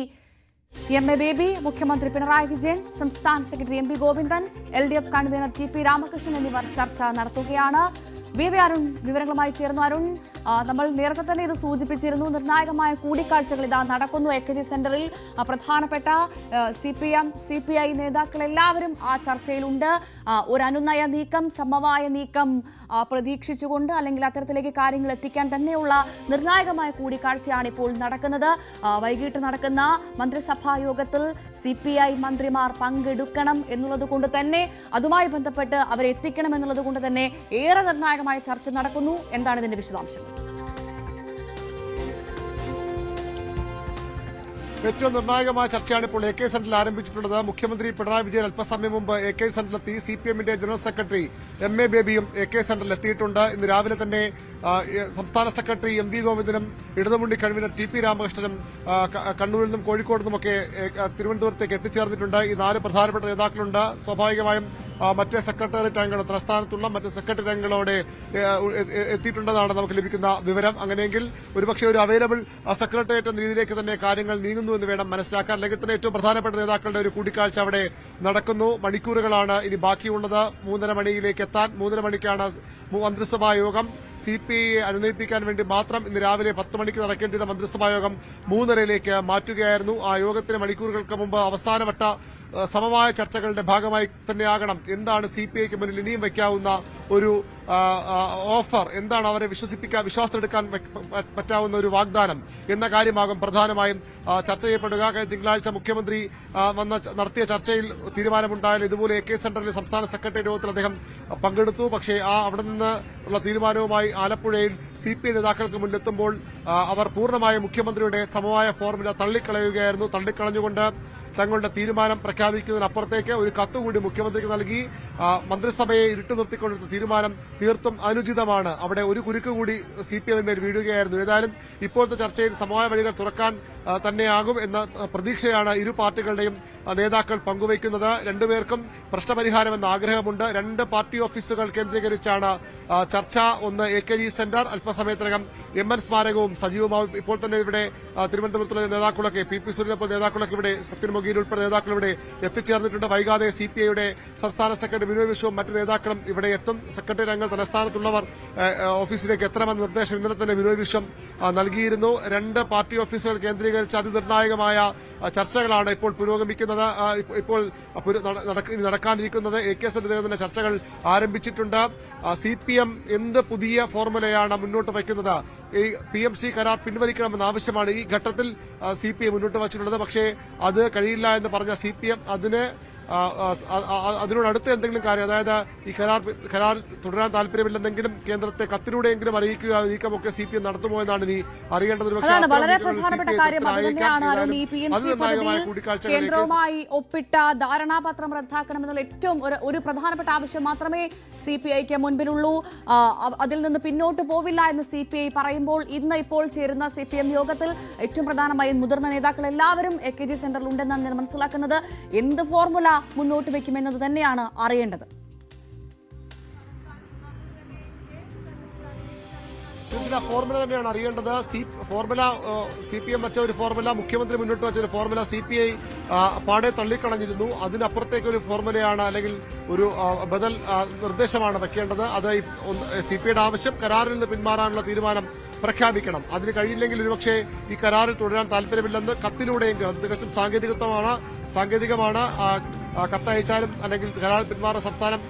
MA. Baby, മുഖ്യമന്ത്രി പിണറായി വിജയൻ, സംസ്ഥാന secretary MV. Govindan, LDF convener TP. Ramakrishnan എന്നിവർ ചർച്ച നടത്തുകയാണ്. വി.വി. അരുൺ വിവരങ്ങളുമായി ചേർന്നു. അരുൺ, നമ്മൾ നേരത്തെ തന്നെ ഇത് സൂചിപ്പിച്ചിരുന്നു, നിർണായകമായ കൂടിക്കാഴ്ചകൾ ഇതാ നടക്കുന്നു AKG സെന്ററിൽ. പ്രധാനപ്പെട്ട CPM, CPI നേതാക്കളെല്ലാവരും ആ ചർച്ചയിലുണ്ട്. ഒരു അനുനയ നീക്കം, സമവായ നീക്കം പ്രതീക്ഷിച്ചുകൊണ്ട് അല്ലെങ്കിൽ അത്തരത്തിലേക്ക് കാര്യങ്ങൾ എത്തിക്കാൻ തന്നെയുള്ള നിർണായകമായ കൂടിക്കാഴ്ചയാണ് ഇപ്പോൾ നടക്കുന്നത്. വൈകിട്ട് നടക്കുന്ന മന്ത്രിസഭാ യോഗത്തിൽ CPI മന്ത്രിമാർ പങ്കെടുക്കണം എന്നുള്ളത് കൊണ്ട് തന്നെ, അതുമായി ബന്ധപ്പെട്ട് അവരെ എത്തിക്കണം എന്നുള്ളത് കൊണ്ട് തന്നെ ഏറെ നിർണായകമായ ചർച്ച നടക്കുന്നു. എന്താണ് ഇതിന്റെ വിശദാംശം? ഏറ്റവും നിർണായകമായ ചർച്ചയാണ് ഇപ്പോൾ AK സെന്ററിൽ ആരംഭിച്ചിട്ടുള്ളത്. മുഖ്യമന്ത്രി പിണറായി വിജയൻ അല്പസമയം മുമ്പ് AK സെന്ററിലെത്തി. CPMന്റെ ജനറൽ സെക്രട്ടറി M.A. ബേബിയും AK സെന്ററിൽ എത്തിയിട്ടുണ്ട്. ഇന്ന് രാവിലെ തന്നെ സംസ്ഥാന സെക്രട്ടറി M.V. ഗോവിന്ദനും ഇടതുമുന്നണി കൺവീനർ ടി.പി. രാമകൃഷ്ണനും കണ്ണൂരിൽ നിന്നും കോഴിക്കോട് നിന്നുമൊക്കെ തിരുവനന്തപുരത്തേക്ക് എത്തിച്ചേർന്നിട്ടുണ്ട്. ഈ 4 പ്രധാനപ്പെട്ട നേതാക്കളുണ്ട്. സ്വാഭാവികമായും മറ്റ് സെക്രട്ടേറിയറ്റ് അംഗങ്ങൾ, തലസ്ഥാനത്തുള്ള മറ്റ് സെക്രട്ടറി അംഗങ്ങളോടെ എത്തിയിട്ടുണ്ടെന്നാണ് നമുക്ക് ലഭിക്കുന്ന വിവരം. അങ്ങനെയെങ്കിൽ ഒരുപക്ഷെ ഒരു അവൈലബിൾ സെക്രട്ടേറിയറ്റ് എന്ന രീതിയിലേക്ക് തന്നെ കാര്യങ്ങൾ നീങ്ങുന്നു എന്ന് വേണം മനസ്സിലാക്കാൻ. അല്ലെങ്കിൽ തന്നെ ഏറ്റവും പ്രധാനപ്പെട്ട നേതാക്കളുടെ ഒരു കൂടിക്കാഴ്ച അവിടെ നടക്കുന്നു. മണിക്കൂറുകളാണ് ഇനി ബാക്കിയുള്ളത് 3:30 മണിയിലേക്ക് എത്താൻ. 3:30 മണിക്കാണ് മന്ത്രിസഭാ യോഗം. CPI അനുനയിപ്പിക്കാൻ വേണ്ടി മാത്രം ഇന്ന് രാവിലെ 10 മണിക്ക് നടക്കേണ്ടിയിരുന്ന മന്ത്രിസഭാ യോഗം 3:30യിലേക്ക് മാറ്റുകയായിരുന്നു. ആ യോഗത്തിന് മണിക്കൂറുകൾക്ക് മുമ്പ് അവസാനവട്ട സമവായ ചർച്ചകളുടെ ഭാഗമായി തന്നെയാകണം എന്താണ് CPIക്ക് മുന്നിൽ ഇനിയും വയ്ക്കാവുന്ന ഒരു ഓഫർ, എന്താണ് അവരെ വിശ്വാസത്തിലെടുക്കാൻ പറ്റാവുന്ന ഒരു വാഗ്ദാനം എന്ന കാര്യമാകും പ്രധാനമായും ചർച്ച ചെയ്യപ്പെടുക. കഴിഞ്ഞ തിങ്കളാഴ്ച മുഖ്യമന്ത്രി നടത്തിയ ചർച്ചയിൽ തീരുമാനമുണ്ടായാലും ഇതുപോലെ AK സെന്ററിലെ സംസ്ഥാന സെക്രട്ടറി യോഗത്തിൽ അദ്ദേഹം പങ്കെടുത്തു. പക്ഷേ അവിടെ നിന്ന് ഉള്ള തീരുമാനവുമായി ആലപ്പുഴയിൽ CPI നേതാക്കൾക്ക് മുന്നിലെത്തുമ്പോൾ അവർ പൂർണ്ണമായും മുഖ്യമന്ത്രിയുടെ സമവായ ഫോർമുല തള്ളിക്കളയുകയായിരുന്നു. തള്ളിക്കളഞ്ഞുകൊണ്ട് തങ്ങളുടെ തീരുമാനം പ്രഖ്യാപിക്കുന്നതിനപ്പുറത്തേക്ക് ഒരു കത്തുകൂടി മുഖ്യമന്ത്രിക്ക് നൽകി. മന്ത്രിസഭയെ ഇരുട്ടു നിർത്തിക്കൊണ്ടെടുത്ത തീരുമാനം തീർത്തും അനുചിതമാണ്. അവിടെ ഒരു കുരുക്ക് കൂടി CPIന്മേൽ വീഴുകയായിരുന്നു. ഏതായാലും ഇപ്പോഴത്തെ ചർച്ചയിൽ സമവായ വഴികൾ തുറക്കാൻ തന്നെയാകും എന്ന പ്രതീക്ഷയാണ് ഇരു പാർട്ടികളുടെയും നേതാക്കൾ പങ്കുവയ്ക്കുന്നത്. രണ്ടുപേർക്കും പ്രശ്നപരിഹാരമെന്ന ആഗ്രഹമുണ്ട്. 2 പാർട്ടി ഓഫീസുകൾ കേന്ദ്രീകരിച്ചാണ് ചർച്ച. ഒന്ന് AKG സെന്റർ, അല്പസമയത്തിനകം MN സ്മാരകവും സജീവമാവും. ഇപ്പോൾ തന്നെ ഇവിടെ തിരുവനന്തപുരത്തുള്ള നേതാക്കളൊക്കെ, PP സുരേന്ദ്രൻ നേതാക്കളൊക്കെ ഇവിടെ, സത്യൻ മൊഗീൽ ഉൾപ്പെടെ നേതാക്കൾ ഇവിടെ എത്തിച്ചേർന്നിട്ടുണ്ട്. വൈകാതെ CPIയുടെ സംസ്ഥാന സെക്രട്ടറി ബിനോയ് വിശ്വവും മറ്റ് നേതാക്കളും ഇവിടെ എത്തും. സെക്രട്ടറി അംഗങ്ങൾ തലസ്ഥാനത്തുള്ളവർ ഓഫീസിലേക്ക് എത്തണമെന്ന നിർദ്ദേശം ഇന്നലെ തന്നെ ബിനോയ് വിശ്വം നൽകിയിരുന്നു. 2 പാർട്ടി ഓഫീസുകൾ കേന്ദ്രീകരിച്ച് അതിനിർണായകമായ ചർച്ചകളാണ് ഇപ്പോൾ പുരോഗമിക്കുന്നത്. ഇപ്പോൾ നടക്കാനിരിക്കുന്നത് AK സെന്ററിൽ ചർച്ചകൾ ആരംഭിച്ചിട്ടുണ്ട്. CPM എന്ത് പുതിയ ഫോർമുലയാണ് മുന്നോട്ട് വയ്ക്കുന്നത്? ഈ PMC കരാർ പിൻവലിക്കണമെന്ന ആവശ്യമാണ് ഈ ഘട്ടത്തിൽ CPI മുന്നോട്ട് വച്ചിട്ടുള്ളത്. പക്ഷേ അത് കഴിയില്ല എന്ന് പറഞ്ഞ CPM അതിനോടടുത്ത് എന്തെങ്കിലും കാര്യം, അതായത് ഈ കരാർ തുടരാൻ താല്പര്യമില്ലെന്നെങ്കിലും കേന്ദ്രത്തെ കത്തിലൂടെയെങ്കിലും അറിയിക്കുക, നീക്കമൊക്കെ CPM നടത്തുമോ എന്നാണ് ഇനി അറിയേണ്ടത്. വളരെ പ്രധാനപ്പെട്ട കാര്യം അത് തന്നെയാണ്. ഈ PMC പദ്ധതിയിൽ കേന്ദ്രവുമായി ഒപ്പിട്ട ധാരണാപത്രം റദ്ദാക്കണമെന്നുള്ള ഏറ്റവും ഒരു പ്രധാനപ്പെട്ട ആവശ്യം മാത്രമേ CPIക്ക് മുൻപിലുള്ളൂ. അതിൽ നിന്ന് പിന്നോട്ട് പോവില്ല എന്ന് CPI പറയുമ്പോൾ ഇപ്പോൾ ചേരുന്ന CPM യോഗത്തിൽ ഏറ്റവും പ്രധാനമായും മുതിർന്ന നേതാക്കൾ എല്ലാവരും AKG സെന്ററിൽ ഉണ്ടെന്നാണ് ഞാൻ മനസ്സിലാക്കുന്നത്. എന്ത് ഫോർമുല മുന്നോട്ട് വയ്ക്കുമെന്നത് തന്നെയാണ് അറിയേണ്ടത്. ഫോർമുല തന്നെയാണ് അറിയേണ്ടത്. CPM വെച്ച ഒരു ഫോർമുല, മുഖ്യമന്ത്രി മുന്നോട്ട് വെച്ച ഒരു ഫോർമുല CPI പാടെ തള്ളിക്കളഞ്ഞിരുന്നു. അതിനപ്പുറത്തേക്ക് ഒരു ഫോർമുലയാണ് അല്ലെങ്കിൽ ഒരു ബദൽ നിർദ്ദേശമാണ് വെക്കേണ്ടത്. അത് CPIയുടെ ആവശ്യം കരാറിൽ നിന്ന് പിന്മാറാനുള്ള തീരുമാനം പ്രഖ്യാപിക്കണം. അതിന് കഴിയില്ലെങ്കിൽ ഒരുപക്ഷെ ഈ കരാറിൽ തുടരാൻ താല്പര്യമില്ലെന്ന് കത്തിലൂടെയെങ്കിലും, അത് തികച്ചും സാങ്കേതികമാണ്, കത്തയച്ചാലും അല്ലെങ്കിൽ കരാറിൽ പിന്മാറുന്ന സംസ്ഥാനം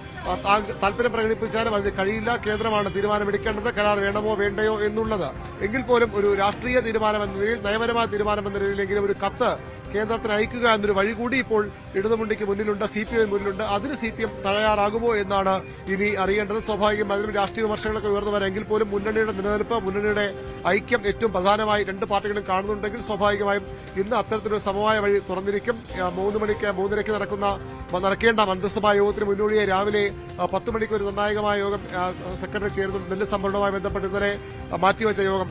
താല്പര്യം പ്രകടിപ്പിച്ചാലും അതിന് കഴിയില്ല. കേന്ദ്രമാണ് തീരുമാനമെടുക്കേണ്ടത് കരാർ വേണമോ വേണ്ടയോ എന്നുള്ളത്. എങ്കിൽ പോലും ഒരു രാഷ്ട്രീയ തീരുമാനമെന്ന നിലയിൽ, നയപരമായ തീരുമാനമെന്ന നിലയിലെങ്കിലും ഒരു കത്ത് കേന്ദ്രത്തിന് അയക്കുക എന്നൊരു വഴി കൂടി ഇപ്പോൾ ഇടതുമുന്നണിക്ക് മുന്നിലുണ്ട്, CPI മുന്നിലുണ്ട്. അതിന് CPM തയ്യാറാകുമോ എന്നാണ് ഇനി അറിയേണ്ടത്. സ്വാഭാവികം അതിലും രാഷ്ട്രീയ വിമർശനങ്ങളൊക്കെ ഉയർന്നു വരാമെങ്കിൽ പോലും മുന്നണിയുടെ നിലനിൽപ്പ്, മുന്നണിയുടെ ഐക്യം ഏറ്റവും പ്രധാനമായി 2 പാർട്ടികളും കാണുന്നുണ്ടെങ്കിൽ സ്വാഭാവികമായും ഇന്ന് അത്തരത്തിലൊരു സമവായ വഴി തുറന്നിരിക്കും. 3:30 നടക്കേണ്ട മന്ത്രിസഭാ യോഗത്തിന് മുന്നോടിയായി രാവിലെ 10 മണിക്ക് ഒരു നിർണായകമായ യോഗം സെക്രട്ടറി ചേരുന്നുണ്ട്. നെല്ല് സംഭരണവുമായി ബന്ധപ്പെട്ട് ഇന്നലെ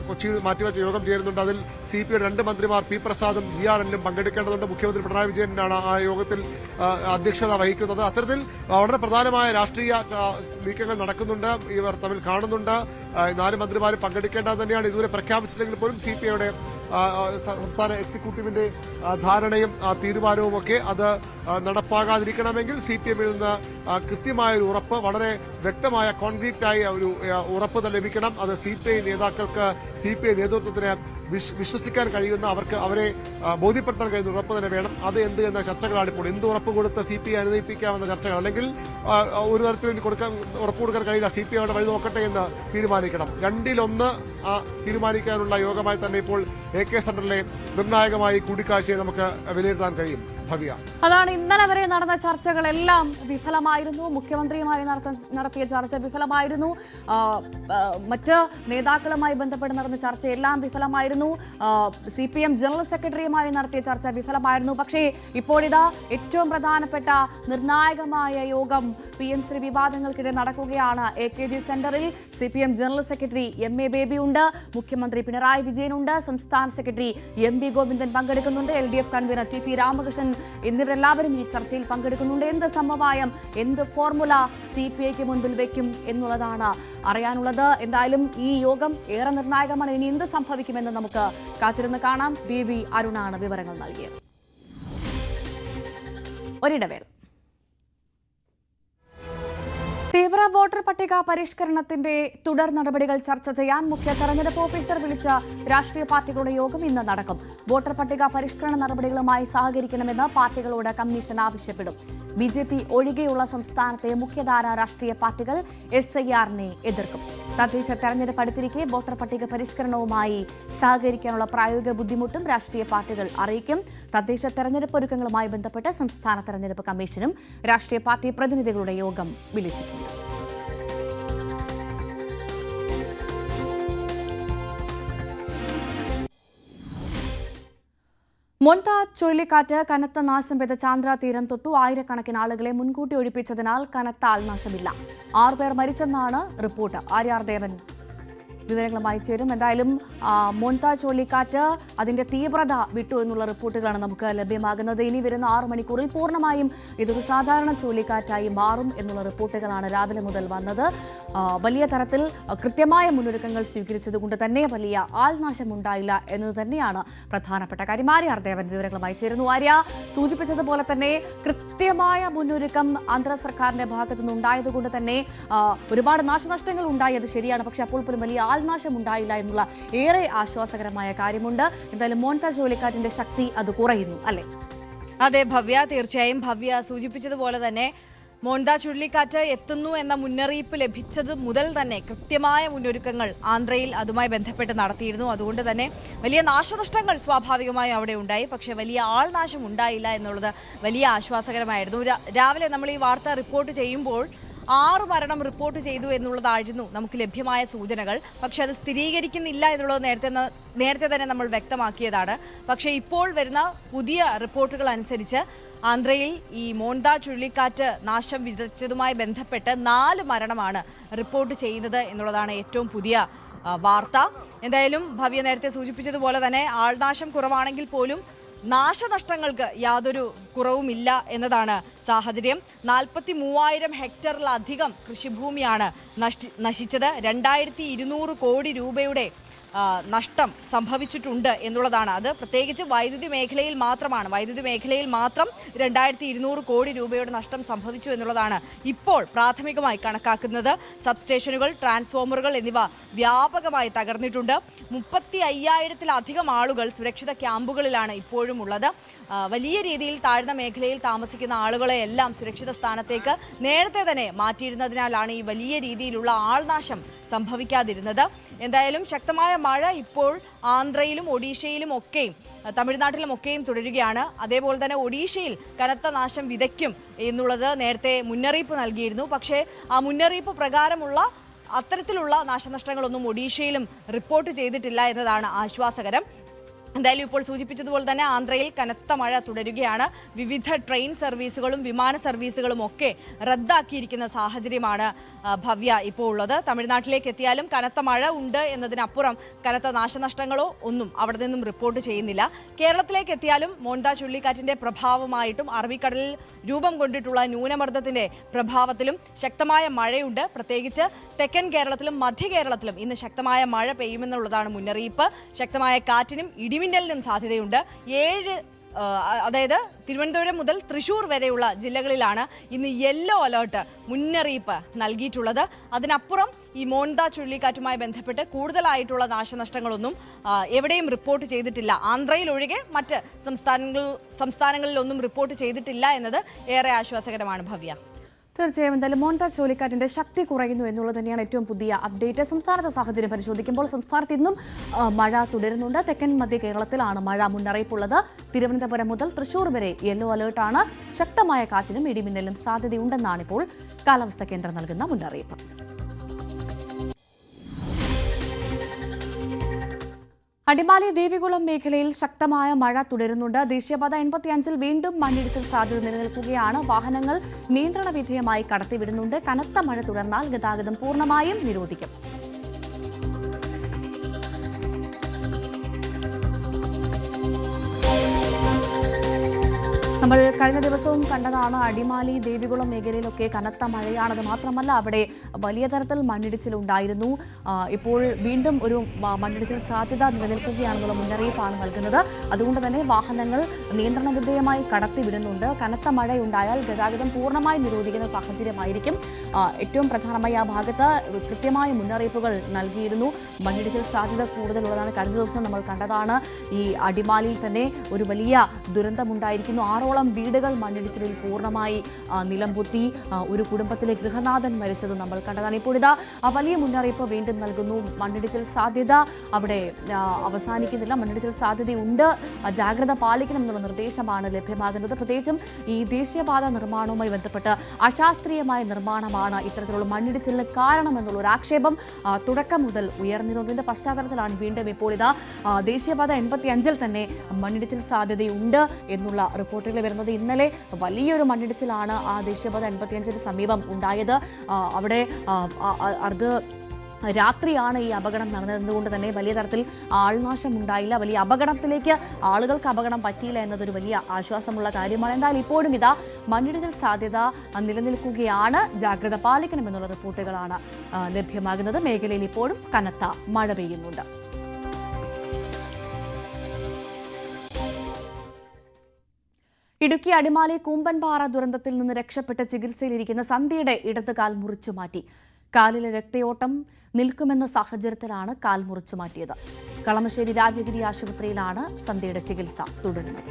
കൊച്ചിയിൽ മാറ്റിവെച്ച യോഗം ചേരുന്നുണ്ട്. അതിൽ CPIയുടെ 2 മന്ത്രിമാർ P. പ്രസാദും GRNലും പങ്കെടുക്കേണ്ടതുണ്ട്. മുഖ്യമന്ത്രി പിണറായി വിജയനാണ് ആ യോഗത്തിൽ അധ്യക്ഷത വഹിക്കുന്നത്. അത്തരത്തിൽ വളരെ പ്രധാനമായ രാഷ്ട്രീയ നീക്കങ്ങൾ നടക്കുന്നുണ്ട്. ഇവർ തമ്മിൽ കാണുന്നുണ്ട്. 4 മന്ത്രിമാരും പങ്കെടുക്കേണ്ടത് തന്നെയാണ്. ഇതുവരെ പ്രഖ്യാപിച്ചില്ലെങ്കിൽ പോലും CPIയുടെ സംസ്ഥാന എക്സിക്യൂട്ടീവിന്റെ ധാരണയും തീരുമാനവും ഒക്കെ അത് നടപ്പാകാതിരിക്കണമെങ്കിൽ CPM-ൽ നിന്ന് കൃത്യമായൊരു ഉറപ്പ്, വളരെ വ്യക്തമായ കോൺക്രീറ്റായ ഒരു ഉറപ്പ് ലഭിക്കണം. അത് CPI നേതാക്കൾക്ക്, CPI നേതൃത്വത്തിന് വിശ്വസിക്കാൻ കഴിയുന്ന, അവരെ ബോധ്യപ്പെടുത്താൻ കഴിയുന്ന ഉറപ്പ് തന്നെ വേണം. അത് എന്ത് എന്ന ചർച്ചകളാണ് ഇപ്പോൾ. എന്ത് ഉറപ്പ് കൊടുത്ത് CPI അനുനയിപ്പിക്കാമെന്ന ചർച്ചകൾ, അല്ലെങ്കിൽ ഒരു തരത്തിൽ ഉറപ്പ് കൊടുക്കാൻ കഴിയില്ല, CPI അവിടെ വഴി നോക്കട്ടെ എന്ന് തീരുമാനിക്കണം. രണ്ടിലൊന്ന് തീരുമാനിക്കാനുള്ള യോഗമായി തന്നെ ഇപ്പോൾ AK സെന്ററിലെ നിർണായകമായി കൂടിക്കാഴ്ചയെ നമുക്ക് വിലയിരുത്താൻ കഴിയും. ഭവ്യ, അതാണ് ഇന്നലെ വരെ നടന്ന ചർച്ചകളെല്ലാം വിഫലമായിരുന്നു. മുഖ്യമന്ത്രിയുമായി നടത്തിയ ചർച്ച വിഫലമായിരുന്നു. മറ്റ് നേതാക്കളുമായി ബന്ധപ്പെട്ട് നടന്ന ചർച്ചയെല്ലാം വിഫലമായിരുന്നു. CPM ജനറൽ സെക്രട്ടറിയുമായി നടത്തിയ ചർച്ച വിഫലമായിരുന്നു. പക്ഷേ ഇപ്പോഴിതാ ഏറ്റവും പ്രധാനപ്പെട്ട നിർണായകമായ യോഗം PM-ശ്രീ വിവാദങ്ങൾക്കിടെ നടക്കുകയാണ്. AKG സെന്ററിൽ CPM general secretary MA baby ഉണ്ട്, മുഖ്യമന്ത്രി പിണറായി വിജയനുണ്ട്, സംസ്ഥാന സെക്രട്ടറി MB ഗോവിന്ദൻ പങ്കെടുക്കുന്നുണ്ട്, LDF കൺവീനർ TP രാമകൃഷ്ണൻ എന്നിവരെല്ലാവരും ഈ ചർച്ചയിൽ പങ്കെടുക്കുന്നുണ്ട്. എന്ത് സമവായം, എന്ത് ഫോർമുല CPIക്ക് മുൻപിൽ വയ്ക്കും എന്നുള്ളതാണ് അറിയാനുള്ളത്. എന്തായാലും ഈ യോഗം ഏറെ നിർണായകമാണ്. ഇനി എന്ത് സംഭവിക്കുമെന്ന് നമുക്ക് കാത്തിരുന്ന് കാണാം. BB അരുണാണ് വിവരങ്ങൾ നൽകിയത്. ഒരിടവേള. തീവ്ര വോട്ടർ പട്ടിക പരിഷ്കരണത്തിന്റെ തുടർ നടപടികൾ ചർച്ച ചെയ്യാൻ മുഖ്യ തെരഞ്ഞെടുപ്പ് ഓഫീസർ വിളിച്ച രാഷ്ട്രീയ പാർട്ടികളുടെ യോഗം ഇന്ന് നടക്കും. വോട്ടർ പട്ടിക പരിഷ്കരണ നടപടികളുമായി സഹകരിക്കണമെന്ന് പാർട്ടികളോട് കമ്മീഷൻ ആവശ്യപ്പെടും. BJP ഒഴികെയുള്ള സംസ്ഥാനത്തെ മുഖ്യധാര രാഷ്ട്രീയ പാർട്ടികൾ SIR-നെ എതിർക്കും. തദ്ദേശ തെരഞ്ഞെടുപ്പ് അടുത്തിരിക്കെ വോട്ടർ പട്ടിക പരിഷ്കരണവുമായി സഹകരിക്കാനുള്ള പ്രായോഗിക ബുദ്ധിമുട്ടും രാഷ്ട്രീയ പാർട്ടികൾ അറിയിക്കും. തദ്ദേശ തെരഞ്ഞെടുപ്പ് ഒരുക്കങ്ങളുമായി ബന്ധപ്പെട്ട് സംസ്ഥാന തെരഞ്ഞെടുപ്പ് കമ്മീഷനും രാഷ്ട്രീയ പാർട്ടി പ്രതിനിധികളുടെ യോഗം വിളിച്ചിട്ടുണ്ട്. മോൻത ചുഴലിക്കാറ്റ് കനത്ത നാശം വിതച്ച ആന്ധ്ര തീരം തൊട്ടു ആയിരക്കണക്കിന് ആളുകളെ മുൻകൂട്ടി ഒഴിപ്പിച്ചതിനാൽ കനത്ത ആൾനാശമില്ല. 6 പേർ മരിച്ചെന്നാണ് റിപ്പോർട്ട്. ആര്യാർദേവൻ വിവരങ്ങളുമായി ചേരും. എന്തായാലും മോൻത ചുഴലിക്കാറ്റ് അതിന്റെ തീവ്രത വിട്ടു എന്നുള്ള റിപ്പോർട്ടുകളാണ് നമുക്ക് ലഭ്യമാകുന്നത്. ഇനി വരുന്ന 6 മണിക്കൂറിൽ പൂർണ്ണമായും ഇതൊരു സാധാരണ ചുഴലിക്കാറ്റായി മാറും എന്നുള്ള റിപ്പോർട്ടുകളാണ് രാവിലെ മുതൽ വന്നത്. വലിയ തരത്തിൽ കൃത്യമായ മുന്നൊരുക്കങ്ങൾ സ്വീകരിച്ചതുകൊണ്ട് തന്നെ വലിയ ആൾനാശം ഉണ്ടായില്ല എന്നത് തന്നെയാണ് പ്രധാനപ്പെട്ട കാര്യം. ആര്യാർദേവൻ വിവരങ്ങളുമായി ചേരുന്നു. ആര്യ, സൂചിപ്പിച്ചതുപോലെ തന്നെ കൃത്യമായ മുന്നൊരുക്കം ആന്ധ്ര സർക്കാരിന്റെ ഭാഗത്തുനിന്ന് ഉണ്ടായതുകൊണ്ട് തന്നെ ഒരുപാട് നാശനഷ്ടങ്ങൾ ഉണ്ടായി, അത് ശരിയാണ്. പക്ഷെ അപ്പോൾ പോലും വലിയ ആൾനാശം ഉണ്ടായില്ല എന്നുള്ള ഏറെ ആശ്വാസകരമായ കാര്യമുണ്ട്. എന്തായാലും മോൻത ചുഴലിക്കാറ്റിന്റെ ശക്തി അത് കുറയുന്നു, അല്ലേ? അതെ ഭവ്യ, തീർച്ചയായും ഭവ്യ സൂചിപ്പിച്ചതുപോലെ തന്നെ മോൻത ചുഴലിക്കാറ്റ് എത്തുന്നു എന്ന മുന്നറിയിപ്പ് ലഭിച്ചത് മുതൽ തന്നെ കൃത്യമായ മുന്നൊരുക്കങ്ങൾ ആന്ധ്രയിൽ അതുമായി ബന്ധപ്പെട്ട് നടത്തിയിരുന്നു. അതുകൊണ്ട് തന്നെ വലിയ നാശനഷ്ടങ്ങൾ സ്വാഭാവികമായും അവിടെ ഉണ്ടായി. പക്ഷേ വലിയ ആൾനാശം ഉണ്ടായില്ല എന്നുള്ളത് വലിയ ആശ്വാസകരമായിരുന്നു. രാവിലെ നമ്മൾ ഈ വാർത്ത റിപ്പോർട്ട് ചെയ്യുമ്പോൾ 6 മരണം റിപ്പോർട്ട് ചെയ്തു എന്നുള്ളതായിരുന്നു നമുക്ക് ലഭ്യമായ സൂചനകൾ. പക്ഷെ അത് സ്ഥിരീകരിക്കുന്നില്ല എന്നുള്ളത് നേരത്തെ തന്നെ നമ്മൾ വ്യക്തമാക്കിയതാണ്. പക്ഷേ ഇപ്പോൾ വരുന്ന പുതിയ റിപ്പോർട്ടുകൾ അനുസരിച്ച് ആന്ധ്രയിൽ ഈ മോൻത ചുഴലിക്കാറ്റ് നാശം വിതച്ചതുമായി ബന്ധപ്പെട്ട് 4 മരണമാണ് റിപ്പോർട്ട് ചെയ്യുന്നത് എന്നുള്ളതാണ് ഏറ്റവും പുതിയ വാർത്ത. എന്തായാലും ഭവ്യ നേരത്തെ സൂചിപ്പിച്ചതുപോലെ തന്നെ ആൾനാശം കുറവാണെങ്കിൽ പോലും നാശനഷ്ടങ്ങൾക്ക് യാതൊരു കുറവുമില്ല എന്നതാണ് സാഹചര്യം. 43,000 ഹെക്ടറിലധികം കൃഷിഭൂമിയാണ് നശിച്ചത്. 2,200 കോടി രൂപയുടെ നഷ്ടം സംഭവിച്ചിട്ടുണ്ട് എന്നുള്ളതാണ്. അത് പ്രത്യേകിച്ച് വൈദ്യുതി മേഖലയിൽ മാത്രമാണ്. വൈദ്യുതി മേഖലയിൽ മാത്രം 2,200 കോടി രൂപയുടെ നഷ്ടം സംഭവിച്ചു എന്നുള്ളതാണ് ഇപ്പോൾ പ്രാഥമികമായി കണക്കാക്കുന്നത്. സബ്സ്റ്റേഷനുകൾ, ട്രാൻസ്ഫോമറുകൾ എന്നിവ വ്യാപകമായി തകർന്നിട്ടുണ്ട്. 35,000-ത്തിലധികം ആളുകൾ സുരക്ഷിത ക്യാമ്പുകളിലാണ് ഇപ്പോഴും ഉള്ളത്. വലിയ രീതിയിൽ താഴ്ന്ന മേഖലയിൽ താമസിക്കുന്ന ആളുകളെ എല്ലാം സുരക്ഷിത സ്ഥാനത്തേക്ക് നേരത്തെ തന്നെ മാറ്റിയിരുന്നതിനാലാണ് ഈ വലിയ രീതിയിലുള്ള ആൾനാശം സംഭവിക്കാതിരുന്നത്. എന്തായാലും ശക്തമായ മഴ ഇപ്പോൾ ആന്ധ്രയിലും ഒഡീഷയിലും ഒക്കെയും തമിഴ്നാട്ടിലും ഒക്കെയും തുടരുകയാണ്. അതേപോലെ തന്നെ ഒഡീഷയിൽ കനത്ത നാശം വിതയ്ക്കും എന്നുള്ളത് നേരത്തെ മുന്നറിയിപ്പ് നൽകിയിരുന്നു. പക്ഷേ ആ മുന്നറിയിപ്പ് പ്രകാരമുള്ള അത്തരത്തിലുള്ള നാശനഷ്ടങ്ങളൊന്നും ഒഡീഷയിലും റിപ്പോർട്ട് ചെയ്തിട്ടില്ല എന്നതാണ് ആശ്വാസകരം. എന്തായാലും ഇപ്പോൾ സൂചിപ്പിച്ചതുപോലെ തന്നെ ആന്ധ്രയിൽ കനത്ത മഴ തുടരുകയാണ്. വിവിധ ട്രെയിൻ സർവീസുകളും വിമാന സർവീസുകളും ഒക്കെ റദ്ദാക്കിയിരിക്കുന്ന സാഹചര്യമാണ് ഭവ്യ ഇപ്പോൾ ഉള്ളത്. തമിഴ്നാട്ടിലേക്ക് എത്തിയാലും കനത്ത മഴ ഉണ്ട് എന്നതിനപ്പുറം കനത്ത നാശനഷ്ടങ്ങളോ ഒന്നും അവിടെ നിന്നും റിപ്പോർട്ട് ചെയ്യുന്നില്ല. കേരളത്തിലേക്ക് എത്തിയാലും മോൺത ചുഴലിക്കാറ്റിന്റെ പ്രഭാവമായിട്ടും അറബിക്കടലിൽ രൂപം കൊണ്ടിട്ടുള്ള ന്യൂനമർദ്ദത്തിന്റെ പ്രഭാവത്തിലും ശക്തമായ മഴയുണ്ട്. പ്രത്യേകിച്ച് തെക്കൻ കേരളത്തിലും മധ്യ കേരളത്തിലും ഇന്ന് ശക്തമായ മഴ പെയ്യുമെന്നുള്ളതാണ് മുന്നറിയിപ്പ്. ശക്തമായ കാറ്റിനും ഇടിമിന്നലിനും സാധ്യതയുണ്ട്. അതായത് തിരുവനന്തപുരം മുതൽ തൃശൂർ വരെയുള്ള ജില്ലകളിലാണ് ഇന്ന് യെല്ലോ അലേർട്ട് മുന്നറിയിപ്പ് നൽകിയിട്ടുള്ളത്. അതിനപ്പുറം ഈ മോൺത ചുഴലിക്കാറ്റുമായി ബന്ധപ്പെട്ട് കൂടുതലായിട്ടുള്ള നാശനഷ്ടങ്ങളൊന്നും എവിടെയും റിപ്പോർട്ട് ചെയ്തിട്ടില്ല. ആന്ധ്രയിൽ ഒഴികെ മറ്റ് സംസ്ഥാനങ്ങളിലൊന്നും റിപ്പോർട്ട് ചെയ്തിട്ടില്ല എന്നത് ഏറെ ആശ്വാസകരമാണ് ഭവ്യ. തീർച്ചയായും എന്തായാലും മോൺത ചുഴലിക്കാറ്റിന്റെ ശക്തി കുറയുന്നു എന്നുള്ളത് തന്നെയാണ് ഏറ്റവും പുതിയ അപ്ഡേറ്റ്. സംസ്ഥാനത്തെ സാഹചര്യം പരിശോധിക്കുമ്പോൾ സംസ്ഥാനത്ത് ഇന്നും മഴ തുടരുന്നുണ്ട്. തെക്കൻ മധ്യ കേരളത്തിലാണ് മഴ മുന്നറിയിപ്പുള്ളത്. തിരുവനന്തപുരം മുതൽ തൃശൂർ വരെ യെല്ലോ അലേർട്ടാണ്. ശക്തമായ കാറ്റിനും ഇടിമിന്നലിനും സാധ്യതയുണ്ടെന്നാണ് ഇപ്പോൾ കാലാവസ്ഥാ കേന്ദ്രം നൽകുന്ന മുന്നറിയിപ്പ്. അടിമാലി ദേവികുളം മേഖലയിൽ ശക്തമായ മഴ തുടരുന്നുണ്ട്. ദേശീയപാത 85-ൽ വീണ്ടും മണ്ണിടിച്ചിൽ സാധ്യത നിലനിൽക്കുകയാണ്. വാഹനങ്ങൾ നിയന്ത്രണ വിധേയമായി കടത്തിവിടുന്നുണ്ട്. കനത്ത മഴ തുടർന്നാൽ ഗതാഗതം പൂർണ്ണമായും നിരോധിക്കും. നമ്മൾ കഴിഞ്ഞ ദിവസവും കണ്ടതാണ് അടിമാലി ദേവികുളം മേഖലയിലൊക്കെ കനത്ത മഴയാണത്. മാത്രമല്ല അവിടെ വലിയ തരത്തിൽ മണ്ണിടിച്ചിലുണ്ടായിരുന്നു. ഇപ്പോൾ വീണ്ടും ഒരു മണ്ണിടിച്ചിൽ സാധ്യത നിലനിൽക്കുകയാണെന്നുള്ള മുന്നറിയിപ്പാണ് നൽകുന്നത്. അതുകൊണ്ട് തന്നെ വാഹനങ്ങൾ നിയന്ത്രണ വിധേയമായി കടത്തിവിടുന്നുണ്ട്. കനത്ത മഴയുണ്ടായാൽ ഗതാഗതം പൂർണ്ണമായി നിരോധിക്കുന്ന സാഹചര്യമായിരിക്കും. ഏറ്റവും പ്രധാനമായി ആ ഭാഗത്ത് കൃത്യമായ മുന്നറിയിപ്പുകൾ നൽകിയിരുന്നു. മണ്ണിടിച്ചിൽ സാധ്യത കൂടുതലുള്ളതാണ്. കഴിഞ്ഞ ദിവസം നമ്മൾ കണ്ടതാണ് ഈ അടിമാലിയിൽ തന്നെ ഒരു വലിയ ദുരന്തമുണ്ടായിരിക്കുന്നു. 6 വീടുകൾ മണ്ണിടിച്ചിലിൽ പൂർണ്ണമായി നിലംപൊത്തി. ഒരു കുടുംബത്തിലെ ഗൃഹനാഥൻ മരിച്ചത് നമ്മൾ കണ്ടതാണ്. ഇപ്പോൾ ഇതാ വലിയ മുന്നറിയിപ്പ് വീണ്ടും നൽകുന്നു. മണ്ണിടിച്ചിൽ സാധ്യത അവിടെ അവസാനിക്കുന്നില്ല. മണ്ണിടിച്ചിൽ സാധ്യതയുണ്ട്, ജാഗ്രത പാലിക്കണം എന്നുള്ള നിർദ്ദേശമാണ് ലഭ്യമാകുന്നത്. പ്രത്യേകിച്ചും ഈ ദേശീയപാത നിർമ്മാണവുമായി ബന്ധപ്പെട്ട് അശാസ്ത്രീയമായ നിർമ്മാണമാണ് ഇത്തരത്തിലുള്ള മണ്ണിടിച്ചിലിന് കാരണമെന്നുള്ള ഒരു ആക്ഷേപം തുടക്കം മുതൽ ഉയർന്നിരുന്നതിന്റെ പശ്ചാത്തലത്തിലാണ് വീണ്ടും ഇപ്പോൾ ഇതാ ദേശീയപാത 85-ൽ തന്നെ മണ്ണിടിച്ചിൽ സാധ്യതയുണ്ട് എന്നുള്ള റിപ്പോർട്ടുകൾ വരുന്നത്. ഇന്നലെ വലിയൊരു മണ്ണിടിച്ചിലാണ് ആ ദേശീയപാത 85-ന് സമീപം ഉണ്ടായത്. അവിടെ രാത്രിയാണ് ഈ അപകടം നടന്നതുകൊണ്ട് തന്നെ വലിയ തരത്തിൽ ആൾനാശം ഉണ്ടായില്ല. വലിയ അപകടത്തിലേക്ക് ആളുകൾക്ക് അപകടം പറ്റിയില്ല എന്നതൊരു വലിയ ആശ്വാസമുള്ള കാര്യമാണ്. എന്തായാലും ഇപ്പോഴും ഇതാ മണ്ണിടിച്ചിൽ സാധ്യത നിലനിൽക്കുകയാണ്. ജാഗ്രത പാലിക്കണമെന്നുള്ള റിപ്പോർട്ടുകളാണ് ലഭ്യമാകുന്നത്. മേഖലയിൽ ഇപ്പോഴും കനത്ത മഴ പെയ്യുന്നുണ്ട്. ഇടുക്കി അടിമാലി കൂമ്പൻപാറ ദുരന്തത്തിൽ നിന്ന് രക്ഷപ്പെട്ട് ചികിത്സയിലിരിക്കുന്ന സന്ധ്യയുടെ ഇടതുകാൽ മുറിച്ചുമാറ്റി. കാലിലെ രക്തയോട്ടം നിൽക്കുമെന്ന സാഹചര്യത്തിലാണ് കാൽ മുറിച്ചുമാറ്റിയത്. കളമശ്ശേരി രാജഗിരി ആശുപത്രിയിലാണ് സന്ധ്യയുടെ ചികിത്സ തുടരുന്നത്.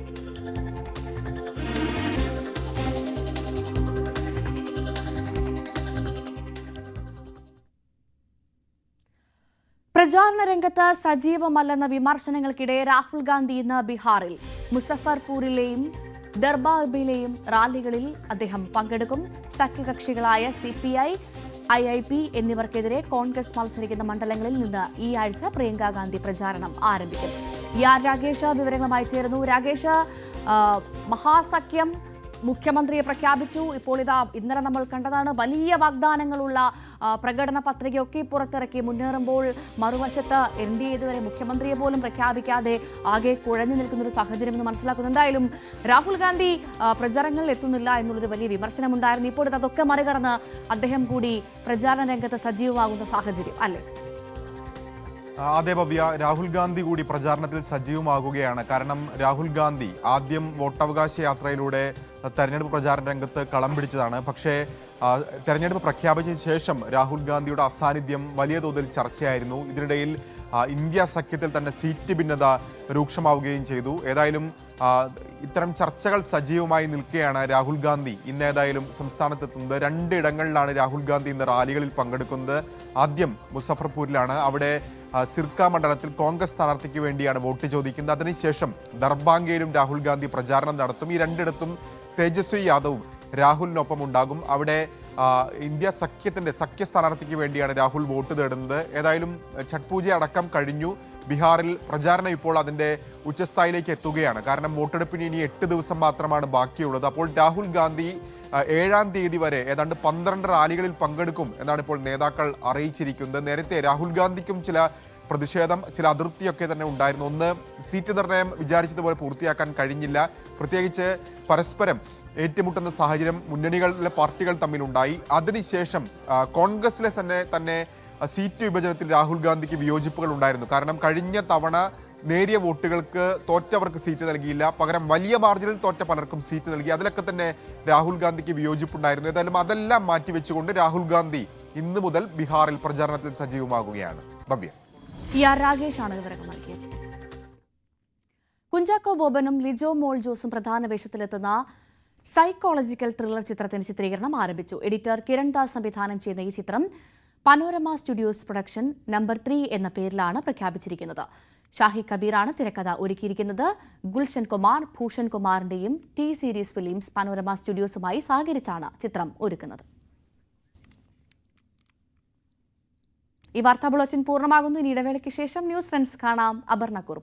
പ്രചാരണ രംഗത്ത് സജീവമല്ലെന്ന വിമർശനങ്ങൾക്കിടെ രാഹുൽ ഗാന്ധി ഇന്ന് ബീഹാറിൽ മുസഫർപൂരിലെയും ദർബാബിലെയും റാലികളിൽ അദ്ദേഹം പങ്കെടുക്കും. സഖ്യകക്ഷികളായ CPI, IIP എന്നിവർക്കെതിരെ കോൺഗ്രസ് മത്സരിക്കുന്ന മണ്ഡലങ്ങളിൽ നിന്ന് ഈ ആഴ്ച പ്രിയങ്ക ഗാന്ധി പ്രചാരണം ആരംഭിക്കും. രാകേഷ് വിവരങ്ങളുമായി ചേരുന്നു. രാകേഷ്, മഹാസഖ്യം മുഖ്യമന്ത്രിയെ പ്രഖ്യാപിച്ചു. ഇപ്പോൾ ഇതാ ഇന്നലെ നമ്മൾ കണ്ടതാണ് വലിയ വാഗ്ദാനങ്ങളുള്ള പ്രകടന പത്രികയൊക്കെ പുറത്തിറക്കി മുന്നേറുമ്പോൾ മറുവശത്ത് NDA ഇതുവരെ മുഖ്യമന്ത്രിയെ പോലും പ്രഖ്യാപിക്കാതെ ആകെ കുഴഞ്ഞു നിൽക്കുന്ന ഒരു സാഹചര്യം എന്ന് മനസ്സിലാക്കുന്നു. എന്തായാലും രാഹുൽ ഗാന്ധി പ്രചാരണങ്ങളിൽ എത്തുന്നില്ല എന്നുള്ളൊരു വലിയ വിമർശനമുണ്ടായിരുന്നു. ഇപ്പോൾ അതൊക്കെ മറികടന്ന് അദ്ദേഹം കൂടി പ്രചാരണ രംഗത്ത് സജീവമാകുന്ന സാഹചര്യം അല്ലേ? അതെ ഭവ്യ, രാഹുൽ ഗാന്ധി കൂടി പ്രചാരണത്തിൽ സജീവമാകുകയാണ്. കാരണം രാഹുൽ ഗാന്ധി ആദ്യം വോട്ടവകാശ യാത്രയിലൂടെ തെരഞ്ഞെടുപ്പ് പ്രചാരണ രംഗത്ത് കളം പിടിച്ചതാണ്. പക്ഷേ തെരഞ്ഞെടുപ്പ് പ്രഖ്യാപിച്ചതിന് ശേഷം രാഹുൽ ഗാന്ധിയുടെ അസാന്നിധ്യം വലിയ തോതിൽ ചർച്ചയായിരുന്നു. ഇതിനിടയിൽ ഇന്ത്യ സഖ്യത്തിൽ തന്നെ സീറ്റ് ഭിന്നത രൂക്ഷമാവുകയും ചെയ്തു. ഏതായാലും ഇത്തരം ചർച്ചകൾ സജീവമായി നിൽക്കുകയാണ് രാഹുൽ ഗാന്ധി ഇന്ന് ഏതായാലും സംസ്ഥാനത്തെത്തുന്നത്. 2 ഇടങ്ങളിലാണ് രാഹുൽ ഗാന്ധി ഇന്ന് റാലികളിൽ പങ്കെടുക്കുന്നത്. ആദ്യം മുസഫർപൂരിലാണ്. അവിടെ സിർക്ക മണ്ഡലത്തിൽ കോൺഗ്രസ് സ്ഥാനാർത്ഥിക്ക് വേണ്ടിയാണ് വോട്ട് ചോദിക്കുന്നത്. അതിനുശേഷം ദർബാംഗയിലും രാഹുൽ ഗാന്ധി പ്രചാരണം നടത്തും. ഈ 2ഇടത്തും തേജസ്വി യാദവും രാഹുലിനൊപ്പം ഉണ്ടാകും. അവിടെ ഇന്ത്യ സഖ്യ സ്ഥാനാർത്ഥിക്ക് വേണ്ടിയാണ് രാഹുൽ വോട്ട് തേടുന്നത്. ഏതായാലും ഛഠ് പൂജ അടക്കം കഴിഞ്ഞു. ബീഹാറിൽ പ്രചാരണം ഇപ്പോൾ അതിൻ്റെ ഉച്ചസ്ഥായിലേക്ക് എത്തുകയാണ്. കാരണം വോട്ടെടുപ്പിന് ഇനി 8 ദിവസം മാത്രമാണ് ബാക്കിയുള്ളത്. അപ്പോൾ രാഹുൽ ഗാന്ധി 7-ാം തീയതി വരെ ഏതാണ്ട് 12 റാലികളിൽ പങ്കെടുക്കും എന്നാണ് ഇപ്പോൾ നേതാക്കൾ അറിയിച്ചിരിക്കുന്നത്. നേരത്തെ രാഹുൽ ഗാന്ധിക്കും ചില പ്രതിഷേധം, ചില അതൃപ്തിയൊക്കെ തന്നെ ഉണ്ടായിരുന്നു. ഒന്ന്, സീറ്റ് നിർണയം വിചാരിച്ചതുപോലെ പൂർത്തിയാക്കാൻ കഴിഞ്ഞില്ല. പ്രത്യേകിച്ച് പരസ്പരം ഏറ്റുമുട്ടുന്ന സാഹചര്യം മുന്നണികളിലെ പാർട്ടികൾ തമ്മിലുണ്ടായി. അതിനുശേഷം കോൺഗ്രസിലെ തന്നെ സീറ്റ് വിഭജനത്തിൽ രാഹുൽ ഗാന്ധിക്ക് വിയോജിപ്പുകൾ ഉണ്ടായിരുന്നു. കാരണം കഴിഞ്ഞ തവണ നേരിയ വോട്ടുകൾക്ക് തോറ്റവർക്ക് സീറ്റ് നൽകിയില്ല, പകരം വലിയ മാർജിനിൽ തോറ്റ പലർക്കും സീറ്റ് നൽകി. അതിലൊക്കെ തന്നെ രാഹുൽ ഗാന്ധിക്ക് വിയോജിപ്പുണ്ടായിരുന്നു. ഏതായാലും അതെല്ലാം മാറ്റിവെച്ചുകൊണ്ട് രാഹുൽ ഗാന്ധി ഇന്ന് മുതൽ ബീഹാറിൽ പ്രചാരണത്തിൽ സജീവമാകുകയാണ്. ഭവ്യ. രാഗേഷാണ് വിവരങ്ങൾ നൽകിയത്. കുഞ്ചാക്കോ ബോബനും ലിജോ മോൾ ജോസും പ്രധാന വേഷത്തിലെത്തുന്ന സൈക്കോളജിക്കൽ ത്രില്ലർ ചിത്രത്തിന്റെ ചിത്രീകരണം ആരംഭിച്ചു. എഡിറ്റർ കിരൺ ദാസ് സംവിധാനം ചെയ്യുന്ന ഈ ചിത്രം പനോരമ സ്റ്റുഡിയോസ് പ്രൊഡക്ഷൻ നമ്പർ 3 എന്ന പേരിലാണ് പ്രഖ്യാപിച്ചിരിക്കുന്നത്. ഷാഹി കബീറാണ് തിരക്കഥ ഒരുക്കിയിരിക്കുന്നത്. ഗുൽഷൻ കുമാർ, ഭൂഷൺ കുമാറിന്റെയും ടി സീരീസ് ഫിലിംസ് പനോരമ സ്റ്റുഡിയോസുമായി സഹകരിച്ചാണ് ചിത്രം ഒരുക്കുന്നത്. ഈ വാർത്താ ബുള്ളറ്റിൻ പൂർണ്ണമാകുന്നു. ഇനി ഇടവേളയ്ക്ക് ശേഷം ന്യൂസ് ട്രെൻഡ്സ് കാണാം. അപർണ കുറുപ്പ്.